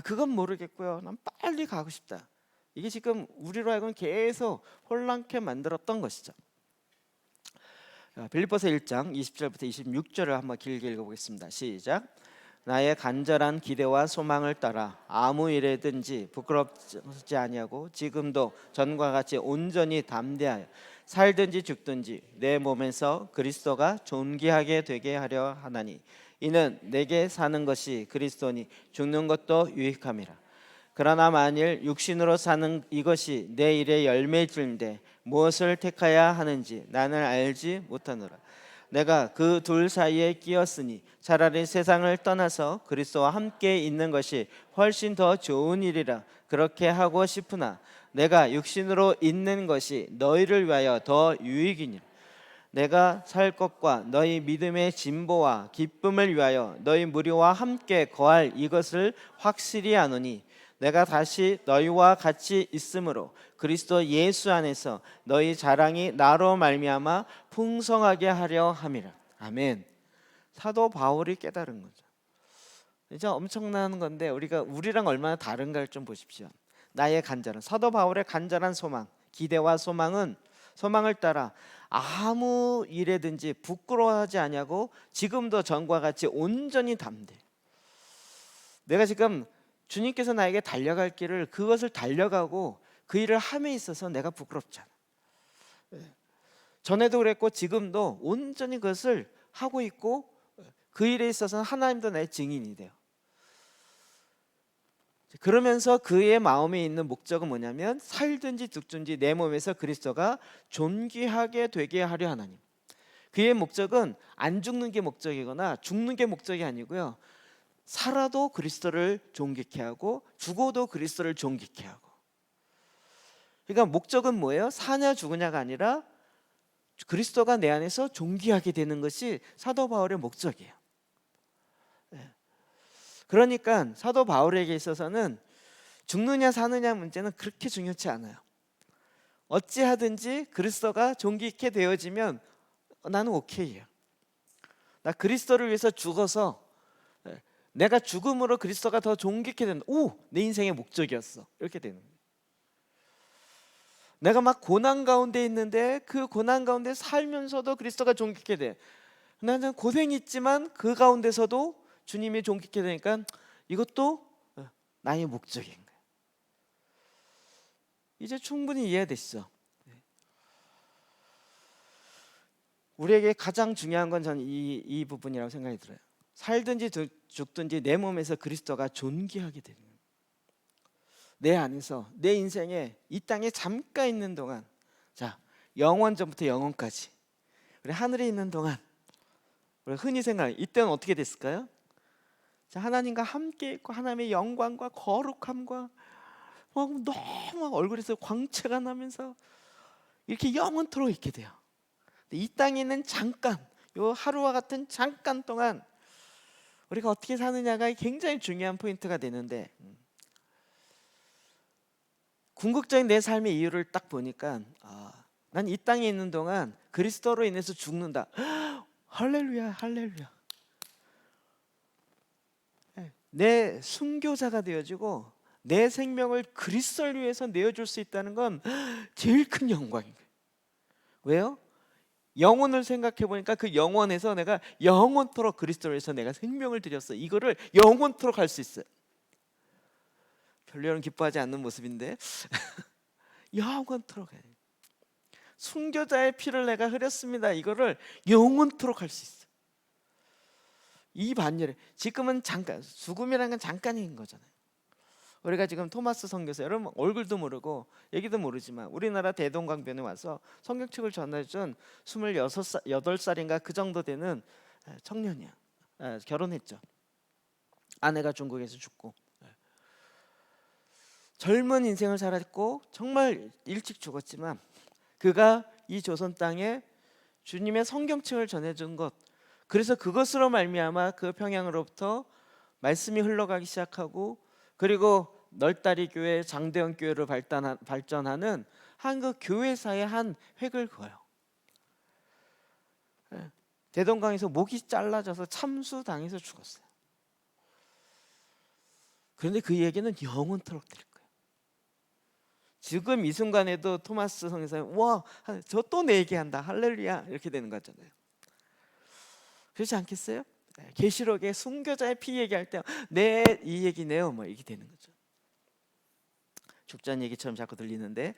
그건 모르겠고요. 난 빨리 가고 싶다. 이게 지금 우리로 하여금 계속 혼란케 만들었던 것이죠. 빌립보서 1장 20절부터 26절을 한번 길게 읽어보겠습니다. 시작. 나의 간절한 기대와 소망을 따라 아무 일에든지 부끄럽지 아니하고 지금도 전과 같이 온전히 담대하여 살든지 죽든지 내 몸에서 그리스도가 존귀하게 되게 하려 하나니 이는 내게 사는 것이 그리스도니 죽는 것도 유익함이라. 그러나 만일 육신으로 사는 이것이 내 일의 열매일진데 무엇을 택하야 하는지 나는 알지 못하노라. 내가 그 둘 사이에 끼었으니 차라리 세상을 떠나서 그리스도와 함께 있는 것이 훨씬 더 좋은 일이라 그렇게 하고 싶으나 내가 육신으로 있는 것이 너희를 위하여 더 유익이니라. 내가 살 것과 너희 믿음의 진보와 기쁨을 위하여 너희 무리와 함께 거할 이것을 확실히 아노니 내가 다시 너희와 같이 있으므로 그리스도 예수 안에서 너희 자랑이 나로 말미암아 풍성하게 하려 함이라. 아멘. 사도 바울이 깨달은 거죠. 진짜 엄청난 건데 우리랑 얼마나 다른가를 좀 보십시오. 나의 간절한 사도 바울의 간절한 소망, 기대와 소망을 따라 아무 일에든지 부끄러워하지 아니하고 지금도 전과 같이 온전히 담대. 내가 지금 주님께서 나에게 달려갈 길을 그것을 달려가고 그 일을 함에 있어서 내가 부끄럽지 않아. 전에도 그랬고 지금도 온전히 그것을 하고 있고 그 일에 있어서는 하나님도 내 증인이 돼요. 그러면서 그의 마음에 있는 목적은 뭐냐면 살든지 죽든지 내 몸에서 그리스도가 존귀하게 되게 하려 하나님. 그의 목적은 안 죽는 게 목적이거나 죽는 게 목적이 아니고요. 살아도 그리스도를 존귀케 하고 죽어도 그리스도를 존귀케 하고. 그러니까 목적은 뭐예요? 사냐 죽으냐가 아니라 그리스도가 내 안에서 존귀하게 되는 것이 사도 바울의 목적이에요. 그러니까 사도 바울에게 있어서는 죽느냐 사느냐 문제는 그렇게 중요치 않아요. 어찌하든지 그리스도가 존귀 있게 되어지면 나는 오케이예요. 나 그리스도를 위해서 죽어서 내가 죽음으로 그리스도가 더 존귀 있게 된다. 내 인생의 목적이었어. 이렇게 되는 거예요. 내가 막 고난 가운데 있는데 그 고난 가운데 살면서도 그리스도가 존귀 있게 돼. 나는 고생이 있지만 그 가운데서도 주님이 존귀 있게 되니까 이것도 나의 목적인 거예요. 이제 충분히 이해되시죠? 우리에게 가장 중요한 건 저는 이 부분이라고 생각이 들어요. 살든지 죽든지 내 몸에서 그리스도가 존귀하게 되는 거예요. 내 안에서 내 인생에 이 땅에 잠깐 있는 동안, 자, 영원전부터 영원까지 우리 하늘에 있는 동안 우리 흔히 생각해 이때는 어떻게 됐을까요? 자, 하나님과 함께 있고 하나님의 영광과 거룩함과 막 너무 얼굴에서 광채가 나면서 이렇게 영원토록 있게 돼요. 이 땅에 있는 잠깐, 요 하루와 같은 잠깐 동안 우리가 어떻게 사느냐가 굉장히 중요한 포인트가 되는데, 궁극적인 내 삶의 이유를 딱 보니까 난 이 땅에 있는 동안 그리스도로 인해서 죽는다. 할렐루야, 할렐루야. 내 순교자가 되어지고 내 생명을 그리스도를 위해서 내어줄 수 있다는 건 제일 큰 영광인 거예요. 왜요? 영혼을 생각해 보니까 그 영혼에서 내가 영원토록 그리스도를 위해서 내가 생명을 드렸어. 이거를 영원토록 할 수 있어요. 별로 기뻐하지 않는 모습인데 영원토록 해. 순교자의 피를 내가 흐렸습니다. 이거를 영원토록 할 수 있어. 이 반열에 지금은 잠깐, 죽음이라는 건 잠깐인 거잖아요. 우리가 지금 토마스 선교사, 여러분 얼굴도 모르고 얘기도 모르지만 우리나라 대동강변에 와서 성경책을 전해준 28살인가 그 정도 되는 청년이야. 결혼했죠. 아내가 중국에서 죽고 젊은 인생을 살았고 정말 일찍 죽었지만 그가 이 조선 땅에 주님의 성경책을 전해준 것, 그래서 그것으로 말미암아 그 평양으로부터 말씀이 흘러가기 시작하고, 그리고 널다리 교회, 장대현 교회로 발전하는 한국 교회사의 한 획을 그어요. 대동강에서 목이 잘라져서 참수당해서 죽었어요. 그런데 그 얘기는 영원토록 될 거예요. 지금 이 순간에도 토마스 성교사님, 와, 저 또 내 얘기한다, 할렐루야, 이렇게 되는 거잖아요. 그렇지 않겠어요? 계시록에 순교자의 피 얘기할 때 내 이 얘기네요, 뭐 이렇게 되는 거죠. 죽자는 얘기처럼 자꾸 들리는데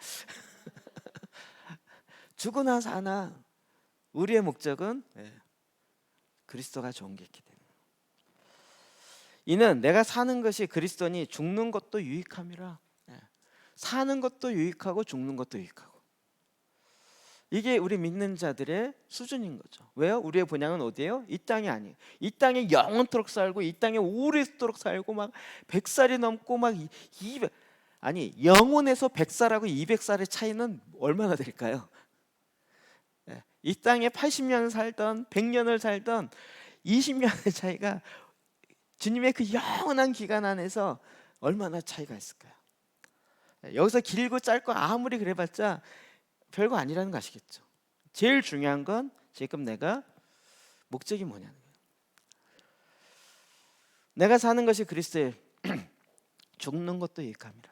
죽으나 사나 우리의 목적은 그리스도가 존귀했기 때문에. 이는 내가 사는 것이 그리스도니 죽는 것도 유익함이라. 사는 것도 유익하고 죽는 것도 유익하고. 이게 우리 믿는 자들의 수준인 거죠. 왜요? 우리의 본향은 어디예요? 이 땅이 아니에요. 이 땅에 영원토록 살고 이 땅에 오래도록 살고 막 100살이 넘고 막 200, 아니 영혼에서 100살하고 200살의 차이는 얼마나 될까요? 이 땅에 80년 살던 100년을 살던 20년의 차이가 주님의 그 영원한 기간 안에서 얼마나 차이가 있을까요? 여기서 길고 짧고 아무리 그래봤자 별거 아니라는 거 아시겠죠? 제일 중요한 건 지금 내가 목적이 뭐냐는 거예요. 내가 사는 것이 그리스도의 죽는 것도 유익함이라.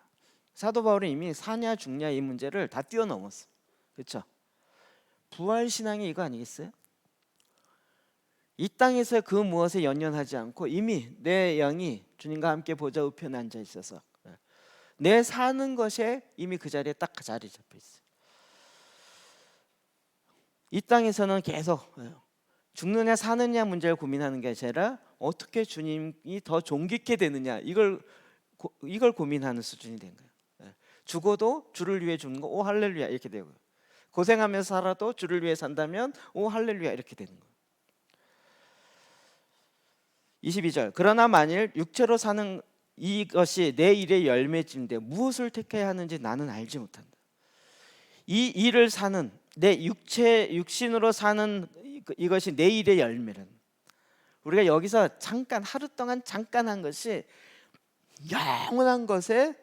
사도 바울은 이미 사냐 죽냐 이 문제를 다 뛰어넘었어. 그렇죠? 부활 신앙이 이거 아니겠어요? 이 땅에서 그 무엇에 연연하지 않고 이미 내 영이 주님과 함께 보좌 우편에 앉아 있어서 내 사는 것에 이미 그 자리에 딱 그 자리 잡혀 있어요. 이 땅에서는 계속 죽느냐 사느냐 문제를 고민하는 게 아니라 어떻게 주님이 더 존귀케 되느냐 이걸 고민하는 수준이 된 거예요. 죽어도 주를 위해 죽는 거, 오 할렐루야, 이렇게 되고, 고생하면서 살아도 주를 위해 산다면 오 할렐루야, 이렇게 되는 거예요. 22절, 그러나 만일 육체로 사는 이것이 내 일의 열매인데 무엇을 택해야 하는지 나는 알지 못한다. 이 일을 사는 내 육신으로 사는 이것이 내 일의 열매는, 우리가 여기서 잠깐 하루 동안 잠깐 한 것이 영원한 것의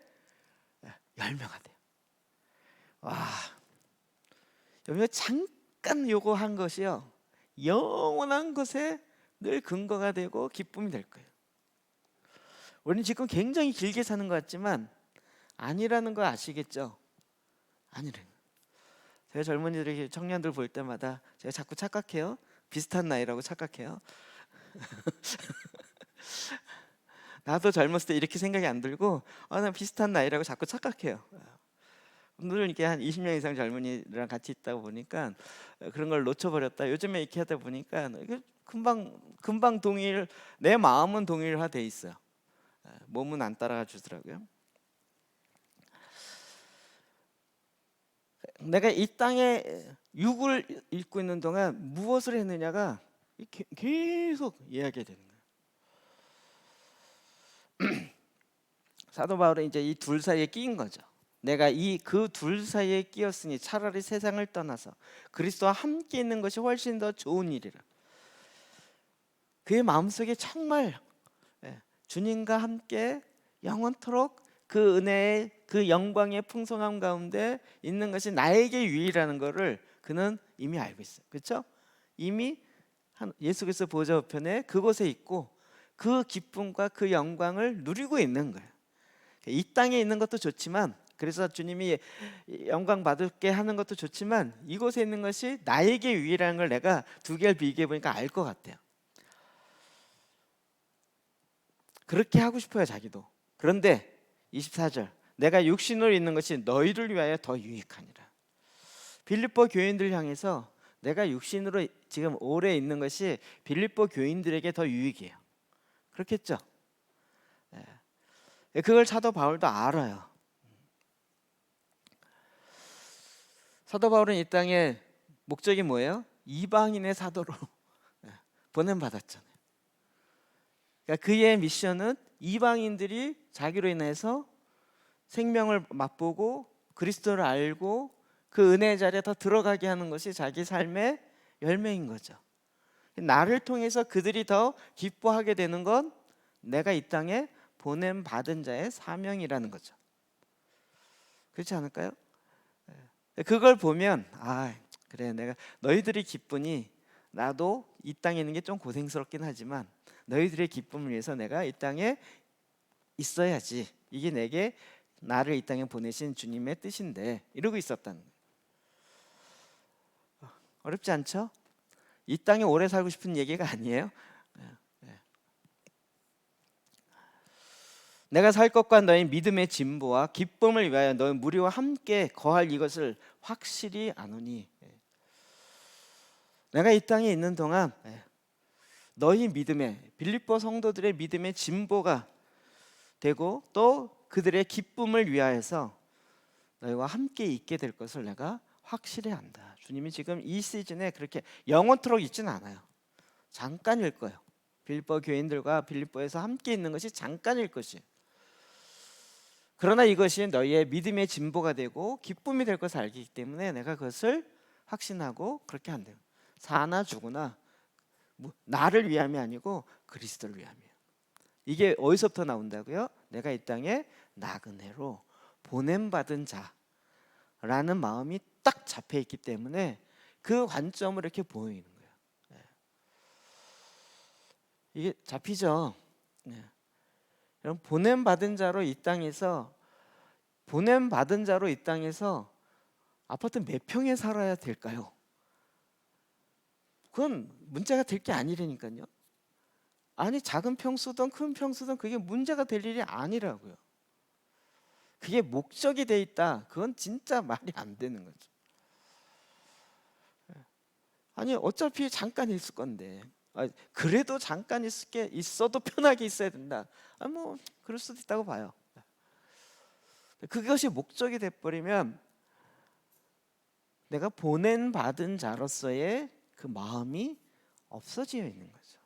열매가 돼요. 와, 여러분 잠깐 요거 한 것이요 영원한 것에 늘 근거가 되고 기쁨이 될 거예요. 우리는 지금 굉장히 길게 사는 것 같지만 아니라는 거 아시겠죠? 아니래요. 제가 젊은이들, 청년들 볼 때마다 제가 자꾸 착각해요. 비슷한 나이라고 착각해요. 나도 젊었을 때 이렇게 생각이 안 들고 나 비슷한 나이라고 자꾸 착각해요. 늘 이렇게 한 20년 이상 젊은이랑 같이 있다 보니까 그런 걸 놓쳐버렸다. 요즘에 이렇게 하다 보니까 금방 내 마음은 동일화돼 있어요. 몸은 안 따라가 주더라고요. 내가 이 땅에 육을 입고 있는 동안 무엇을 했느냐가 계속 이야기가 되는 거예요. 사도 바울은 이제 이 둘 사이에 끼인 거죠. 내가 그 둘 사이에 끼었으니 차라리 세상을 떠나서 그리스도와 함께 있는 것이 훨씬 더 좋은 일이라. 그의 마음속에 정말 주님과 함께 영원토록 그 은혜의 그 영광의 풍성함 가운데 있는 것이 나에게 유일하는 것을 그는 이미 알고 있어요. 그렇죠? 이미 예수 그리스도 보좌 우편에 그곳에 있고 그 기쁨과 그 영광을 누리고 있는 거예요. 이 땅에 있는 것도 좋지만, 그래서 주님이 영광 받게 하는 것도 좋지만 이곳에 있는 것이 나에게 유일한 걸 내가 두 개를 비교해 보니까 알 것 같아요. 그렇게 하고 싶어요, 자기도. 그런데 24절, 내가 육신으로 있는 것이 너희를 위하여 더 유익하니라. 빌립보 교인들 향해서 내가 육신으로 지금 오래 있는 것이 빌립보 교인들에게 더 유익이에요. 그렇겠죠? 그걸 사도 바울도 알아요. 사도 바울은 이 땅에 목적이 뭐예요? 이방인의 사도로 보냄받았잖아요. 그러니까 그의 미션은 이방인들이 자기로 인해서 생명을 맛보고 그리스도를 알고 그 은혜의 자리에 더 들어가게 하는 것이 자기 삶의 열매인 거죠. 나를 통해서 그들이 더 기뻐하게 되는 건 내가 이 땅에 보냄받은 자의 사명이라는 거죠. 그렇지 않을까요? 그걸 보면 그래, 내가 너희들이 기쁘니 나도 이 땅에 있는 게 좀 고생스럽긴 하지만 너희들의 기쁨을 위해서 내가 이 땅에 있어야지. 이게 내게 나를 이 땅에 보내신 주님의 뜻인데, 이러고 있었다는 거예요. 어렵지 않죠? 이 땅에 오래 살고 싶은 얘기가 아니에요. 내가 살 것과 너희 믿음의 진보와 기쁨을 위하여 너희 무리와 함께 거할 이것을 확실히 아노니. 내가 이 땅에 있는 동안 너희 믿음의, 빌립보 성도들의 믿음의 진보가 되고 또 그들의 기쁨을 위하여서 너희와 함께 있게 될 것을 내가 확실히 안다. 주님이 지금 이 시즌에 그렇게 영원토록 있지는 않아요. 잠깐일 거예요. 빌립보 교인들과 빌립보에서 함께 있는 것이 잠깐일 것이에요. 그러나 이것이 너희의 믿음의 진보가 되고 기쁨이 될 것을 알기 때문에 내가 그것을 확신하고 그렇게 한대요. 사나 죽으나 나를 위함이 아니고 그리스도를 위함이에요. 이게 어디서부터 나온다고요? 내가 이 땅에 나그네로 보냄받은 자라는 마음이 딱 잡혀 있기 때문에 그 관점을 이렇게 보이는 거예요. 이게 잡히죠. 여러분, 보냄받은 자로 이 땅에서 아파트 몇 평에 살아야 될까요? 그건 문제가 될 게 아니라니까요. 아니, 작은 평수든 큰 평수든 그게 문제가 될 일이 아니라고요. 그게 목적이 돼 있다, 그건 진짜 말이 안 되는 거죠. 아니, 어차피 잠깐 있을 건데 그래도 잠깐 있어도 편하게 있어야 된다. 뭐 그럴 수도 있다고 봐요. 그것이 목적이 돼버리면 내가 보냄받은 자로서의 그 마음이 없어지어 있는 거죠.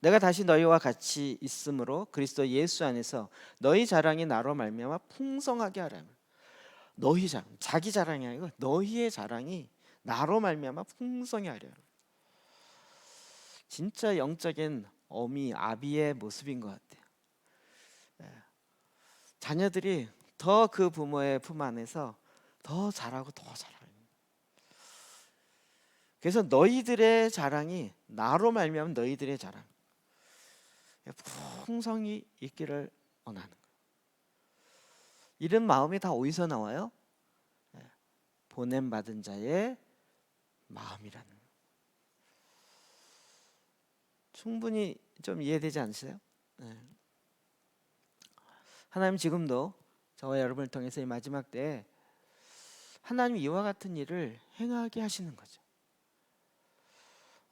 내가 다시 너희와 같이 있으므로 그리스도 예수 안에서 너희 자랑이 나로 말미암아 풍성하게 하라. 너희 자랑, 자기 자랑이 아니고 너희의 자랑이 나로 말미암아 풍성히 하려. 진짜 영적인 어미, 아비의 모습인 것 같아요. 자녀들이 더 그 부모의 품 안에서 더 잘하고 더 잘하고. 그래서 너희들의 자랑이 나로 말미암은 너희들의 자랑 풍성이 있기를 원하는 거예요. 이런 마음이 다 어디서 나와요? 보냄받은 자의 마음이라는 거예요. 충분히 좀 이해되지 않으세요? 하나님 지금도 저와 여러분을 통해서 이 마지막 때에 하나님 이와 같은 일을 행하게 하시는 거죠.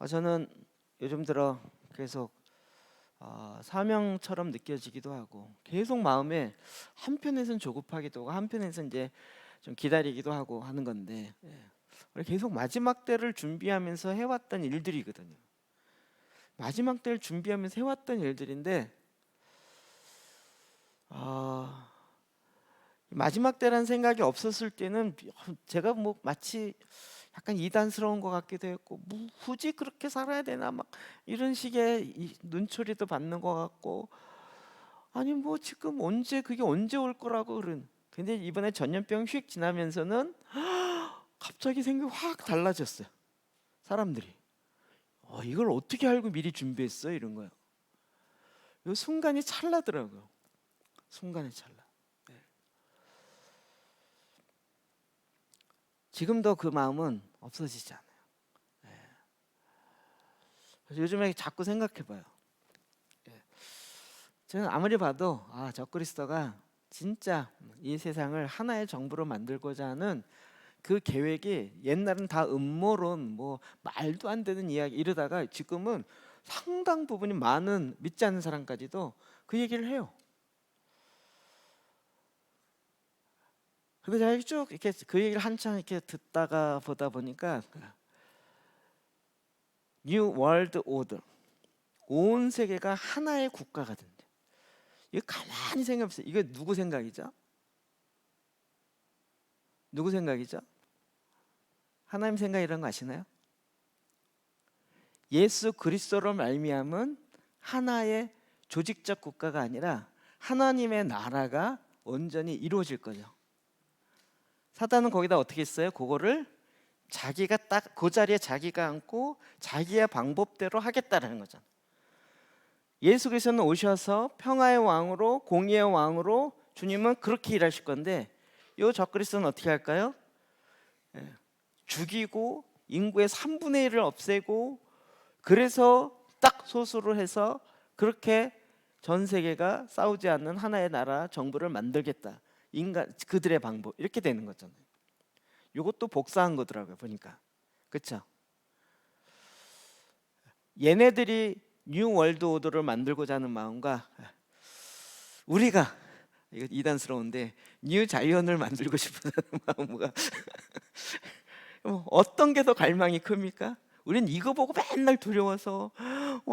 저는 요즘 들어 계속 사명처럼 느껴지기도 하고 계속 마음에 한편에서는 조급하기도 하고 한편에서는 이제 좀 기다리기도 하고 하는 건데 우리 계속 마지막 때를 준비하면서 해왔던 일들이거든요. 마지막 때를 준비하면서 해왔던 일들인데 마지막 때라는 생각이 없었을 때는 제가 뭐 마치 약간 이단스러운 것 같기도 했고 뭐 굳이 그렇게 살아야 되나 막 이런 식의 눈초리도 받는 것 같고 아니 뭐 지금 그게 언제 올 거라고 그런. 근데 이번에 전염병 휙 지나면서는 갑자기 생각이 확 달라졌어요. 사람들이 이걸 어떻게 알고 미리 준비했어 이런 거예요. 이 순간이 찰나더라고요. 순간이 찰나. 지금도 그 마음은 없어지지 않아요. 그래서 요즘에 자꾸 생각해봐요. 저는 아무리 봐도 적그리스도가 진짜 이 세상을 하나의 정부로 만들고자 하는 그 계획이 옛날은 다 음모론 뭐 말도 안 되는 이야기 이러다가 지금은 상당 부분이 많은 믿지 않는 사람까지도 그 얘기를 해요. 근데 제가 쭉 이렇게 그 얘기를 한참 이렇게 듣다가 보다 보니까 뉴 월드 오더, 온 세계가 하나의 국가가 된대. 이거 가만히 생각해보세요. 이거 누구 생각이죠? 누구 생각이죠? 하나님 생각 이런 거 아시나요? 예수 그리스도로 말미암은 하나의 조직적 국가가 아니라 하나님의 나라가 온전히 이루어질 거죠. 사단은 거기다 어떻게 했어요? 그거를 자기가 딱 그 자리에 자기가 앉고 자기의 방법대로 하겠다라는 거잖아요. 예수 그리스도는 오셔서 평화의 왕으로 공의의 왕으로 주님은 그렇게 일하실 건데 이 적그리스도는 어떻게 할까요? 죽이고 인구의 3분의 1을 없애고 그래서 딱 소수를 해서 그렇게 전 세계가 싸우지 않는 하나의 나라 정부를 만들겠다. 그들의 방법 이렇게 되는 거잖아요. 이것도 복사한 거더라고요 보니까. 그렇죠? 얘네들이 뉴 월드 오더를 만들고자 하는 마음과 우리가 이거 이단스러운데 뉴 자이언을 만들고 싶은 마음과 어떤 게 더 갈망이 큽니까? 우린 이거 보고 맨날 두려워서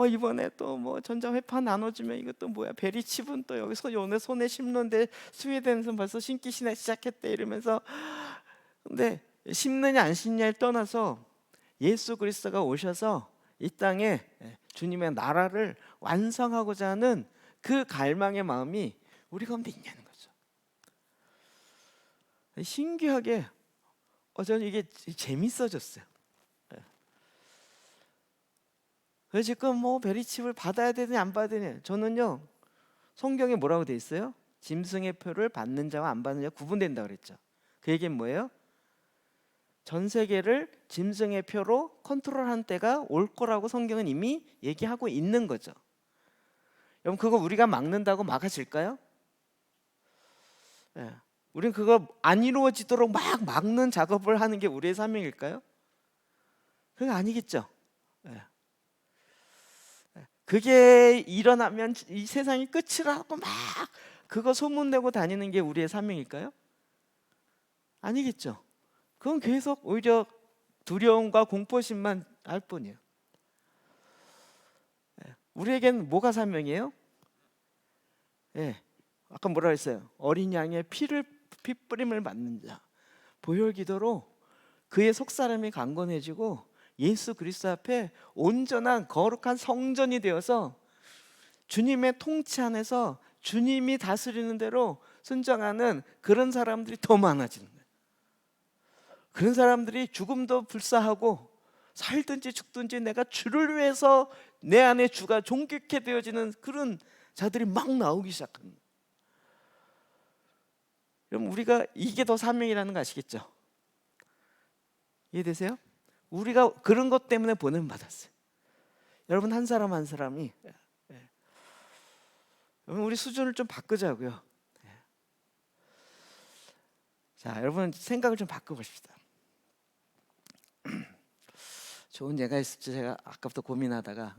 이번에 또 뭐 전자회파 나눠주면 이것도 뭐야 베리칩은 또 여기서 요네 손에 심는데 스웨덴에서 벌써 심기 시작했대 이러면서. 근데 심느냐 안 심느냐를 떠나서 예수 그리스도가 오셔서 이 땅에 주님의 나라를 완성하고자 하는 그 갈망의 마음이 우리 가운데 있냐는 거죠. 신기하게 저는 이게 재밌어졌어요. 그래서 지금 뭐 베리칩을 받아야 되느냐 안 받아야 되느냐, 저는요 성경에 뭐라고 돼 있어요? 짐승의 표를 받는 자와 안 받는 자가 구분된다고 그랬죠. 그 얘기는 뭐예요? 전 세계를 짐승의 표로 컨트롤하는 때가 올 거라고 성경은 이미 얘기하고 있는 거죠. 여러분 그거 우리가 막는다고 막아질까요? 우린 그거 안 이루어지도록 막 막는 작업을 하는 게 우리의 사명일까요? 그게 아니겠죠. 그게 일어나면 이 세상이 끝이라고 막 그거 소문내고 다니는 게 우리의 사명일까요? 아니겠죠. 그건 계속 오히려 두려움과 공포심만 할 뿐이에요. 우리에겐 뭐가 사명이에요? 아까 뭐라 했어요? 어린 양의 피 뿌림을 맞는 자, 보혈 기도로 그의 속사람이 강건해지고 예수 그리스도 앞에 온전한 거룩한 성전이 되어서 주님의 통치 안에서 주님이 다스리는 대로 순종하는 그런 사람들이 더 많아지는 거예요. 그런 사람들이 죽음도 불사하고 살든지 죽든지 내가 주를 위해서 내 안에 주가 존귀케 되어지는 그런 자들이 막 나오기 시작합니다. 그럼 우리가 이게 더 사명이라는 거 아시겠죠? 이해되세요? 우리가 그런 것 때문에 보냄 받았어요. 여러분 한 사람 한 사람이 여러분 우리 수준을 좀 바꾸자고요. 자, 여러분 생각을 좀 바꿔봅시다. 좋은 예가 있을지 제가 아까부터 고민하다가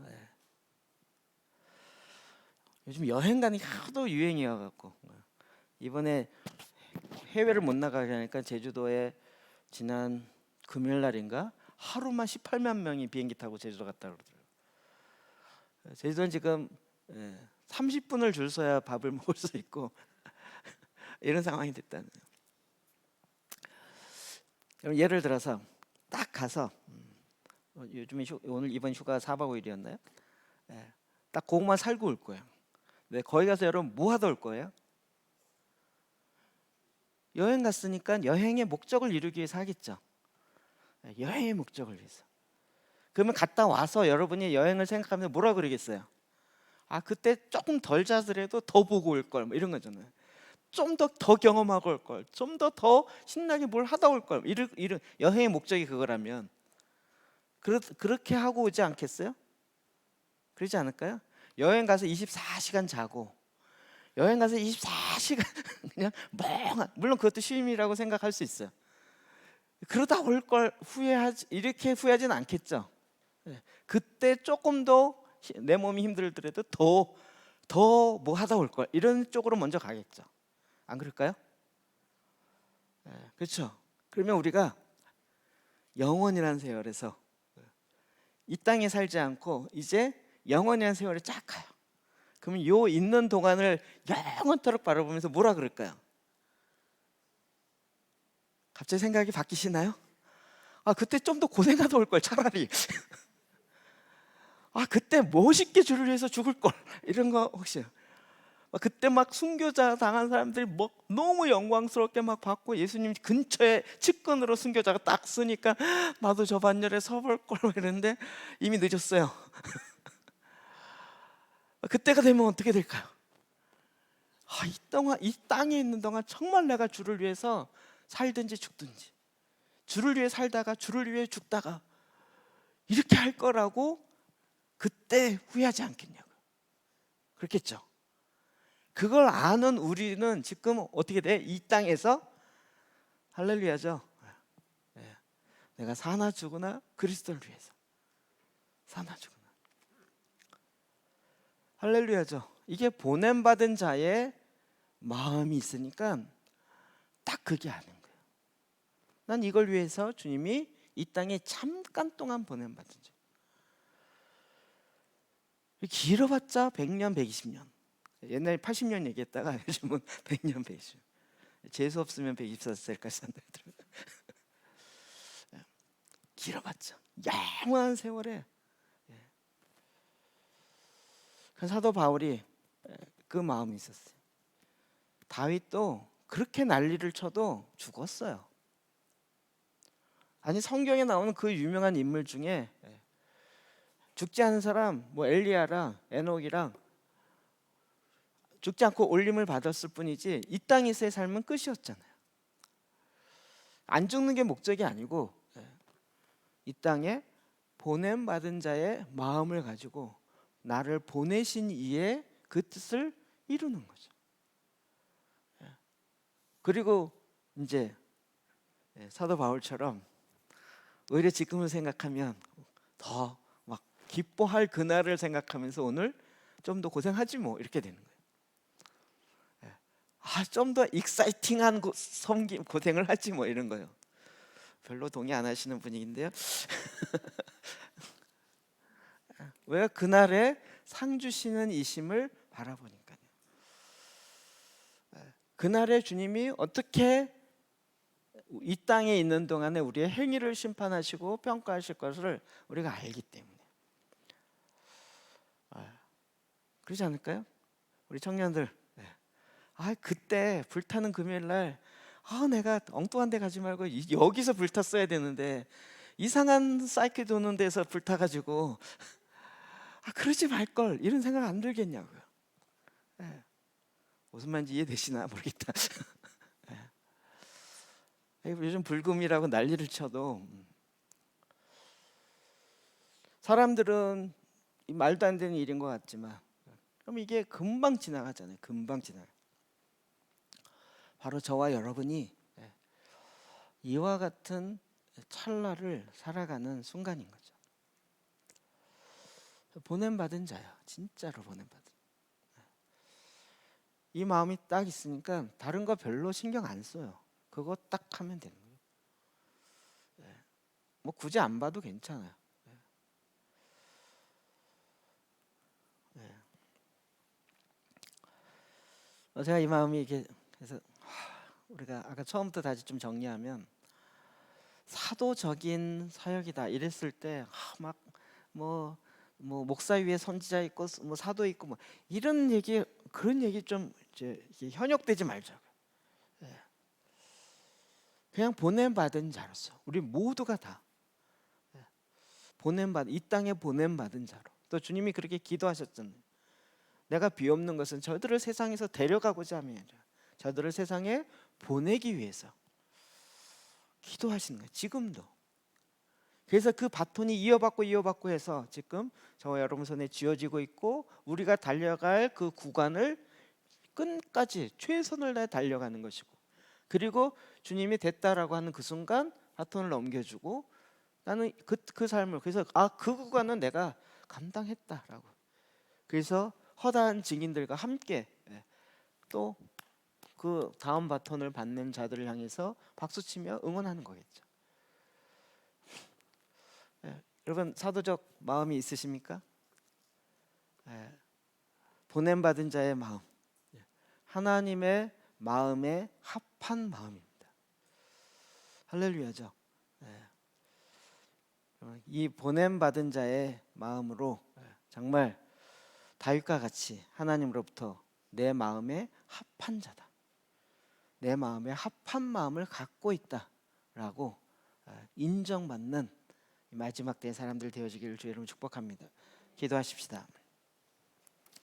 요즘 여행 가는 게 하도 유행이어갖고 이번에 해외를 못 나가게 하니까 제주도에 지난 금요일 날인가 하루만 18만 명이 비행기 타고 제주도 갔다 그러더라고요. 제주도는 지금 30분을 줄 서야 밥을 먹을 수 있고 이런 상황이 됐다는 거예요. 예를 들어서 딱 가서 요즘에 오늘 이번 휴가 4박 5일이었나요? 딱 그것만 살고 올 거예요. 네, 거기 가서 여러분 뭐 하다 올 거예요? 여행 갔으니까 여행의 목적을 이루기 위해서 하겠죠. 여행의 목적을 위해서. 그러면 갔다 와서 여러분이 여행을 생각하면 뭐라 그러겠어요? 아, 그때 조금 덜 자더라도 더 보고 올 걸, 뭐 이런 거잖아요. 좀 더 경험하고 올 걸, 좀 더 신나게 뭘 하다 올 걸. 이런 여행의 목적이 그거라면 그렇게 하고 오지 않겠어요? 그러지 않을까요? 여행 가서 24시간 자고 여행 가서 24시간 그냥 멍한, 물론 그것도 쉼이라고 생각할 수 있어요. 그러다 올 걸 후회하지, 이렇게 후회하지는 않겠죠. 그때 조금 더 내 몸이 힘들더라도 더 뭐 하다 올 걸, 이런 쪽으로 먼저 가겠죠. 안 그럴까요? 그렇죠. 그러면 우리가 영원이라는 세월에서 이 땅에 살지 않고 이제 영원이라는 세월에 쫙 가요. 그러면 요 있는 동안을 영원토록 바라보면서 뭐라 그럴까요? 갑자기 생각이 바뀌시나요? 아, 그때 좀 더 고생하다 올 걸 차라리. 아, 그때 멋있게 주를 위해서 죽을 걸, 이런 거 혹시 그때 막 순교자 당한 사람들이 뭐 너무 영광스럽게 막 받고 예수님 근처에 측근으로 순교자가 딱 쓰니까 나도 저 반열에 서볼 걸 이랬는데 이미 늦었어요. 그때가 되면 어떻게 될까요? 아, 이 땅에 있는 동안 정말 내가 주를 위해서 살든지 죽든지, 주를 위해 살다가 주를 위해 죽다가 이렇게 할 거라고 그때 후회하지 않겠냐고요. 그렇겠죠. 그걸 아는 우리는 지금 어떻게 돼? 이 땅에서 할렐루야죠. 내가 사나 죽으나 그리스도를 위해서 사나 죽으나 할렐루야죠. 이게 보냄받은 자의 마음이 있으니까 딱 그게 아는 거예요. 난 이걸 위해서 주님이 이 땅에 잠깐 동안 보냄받은 자. 길어봤자 100년 120년. 옛날에 80년 얘기했다가 요즘은 100년 120년. 재수 없으면 124살까지 산다 그러더라고요. 길어봤자 영원한 세월에. 사도 바울이 그 마음이 있었어요. 다윗도 그렇게 난리를 쳐도 죽었어요. 아니, 성경에 나오는 그 유명한 인물 중에 죽지 않은 사람 뭐 엘리야랑 에녹이랑 죽지 않고 올림을 받았을 뿐이지 이 땅에서의 삶은 끝이었잖아요. 안 죽는 게 목적이 아니고 이 땅에 보냄 받은 자의 마음을 가지고 나를 보내신 이의 그 뜻을 이루는 거죠. 그리고 이제 사도 바울처럼 오히려 지금을 생각하면 더 막 기뻐할 그날을 생각하면서 오늘 좀 더 고생하지 뭐, 이렇게 되는 거예요. 아, 좀 더 익사이팅한 섬김 고생을 하지 뭐, 이런 거예요. 별로 동의 안 하시는 분위기인데요. 왜? 그날에 상 주시는 이심을 바라보니까요. 그날에 주님이 어떻게 이 땅에 있는 동안에 우리의 행위를 심판하시고 평가하실 것을 우리가 알기 때문에. 그렇지 않을까요? 우리 청년들, 아, 그때 불타는 금요일 날 내가 엉뚱한 데 가지 말고 여기서 불탔어야 되는데 이상한 사이클 도는 데서 불타가지고 그러지 말걸, 이런 생각 안 들겠냐고요. 예. 무슨 말인지 이해되시나 모르겠다. 예. 요즘 불금이라고 난리를 쳐도 사람들은 이 말도 안 되는 일인 것 같지만 그럼 이게 금방 지나가잖아요. 금방 지나가. 바로 저와 여러분이 이와 같은 찰나를 살아가는 순간인 거죠. 보냄받은 자야. 진짜로 보냄받은. 이 마음이 딱 있으니까 다른 거 별로 신경 안 써요. 그거 딱 하면 되는 거예요. 뭐 굳이 안 봐도 괜찮아요. 제가 이 마음이 이게, 그래서 우리가 아까 처음부터 다시 좀 정리하면 사도적인 사역이다 이랬을 때 막 뭐 목사 위에 선지자 있고 뭐 사도 있고 뭐 이런 얘기, 그런 얘기 좀 이제 현혹되지 말자고요. 그냥 보냄받은 자로서 우리 모두가 다 이 땅에 보냄받은 자로. 또 주님이 그렇게 기도하셨잖아요. 내가 비옵는 것은 저들을 세상에서 데려가고자 함이 아니라 저들을 세상에 보내기 위해서 기도하시는 거예요. 지금도. 그래서 그 바톤이 이어받고 해서 지금 저와 여러분 손에 쥐어지고 있고, 우리가 달려갈 그 구간을 끝까지 최선을 다해 달려가는 것이고, 그리고 주님이 됐다라고 하는 그 순간 바톤을 넘겨주고 나는 그 삶을, 그래서 그 구간은 내가 감당했다라고, 그래서 허다한 증인들과 함께 또 그 다음 바톤을 받는 자들을 향해서 박수치며 응원하는 거겠죠. 여러분 사도적 마음이 있으십니까? 보냄받은 자의 마음, 하나님의 마음에 합한 마음입니다. 할렐루야죠. 이 보냄받은 자의 마음으로 정말 다윗과 같이 하나님으로부터 내 마음에 합한 자다, 내 마음에 합한 마음을 갖고 있다라고 인정받는 마지막 때의 사람들 되어지기를 주의 이름으로 축복합니다. 기도하십시다.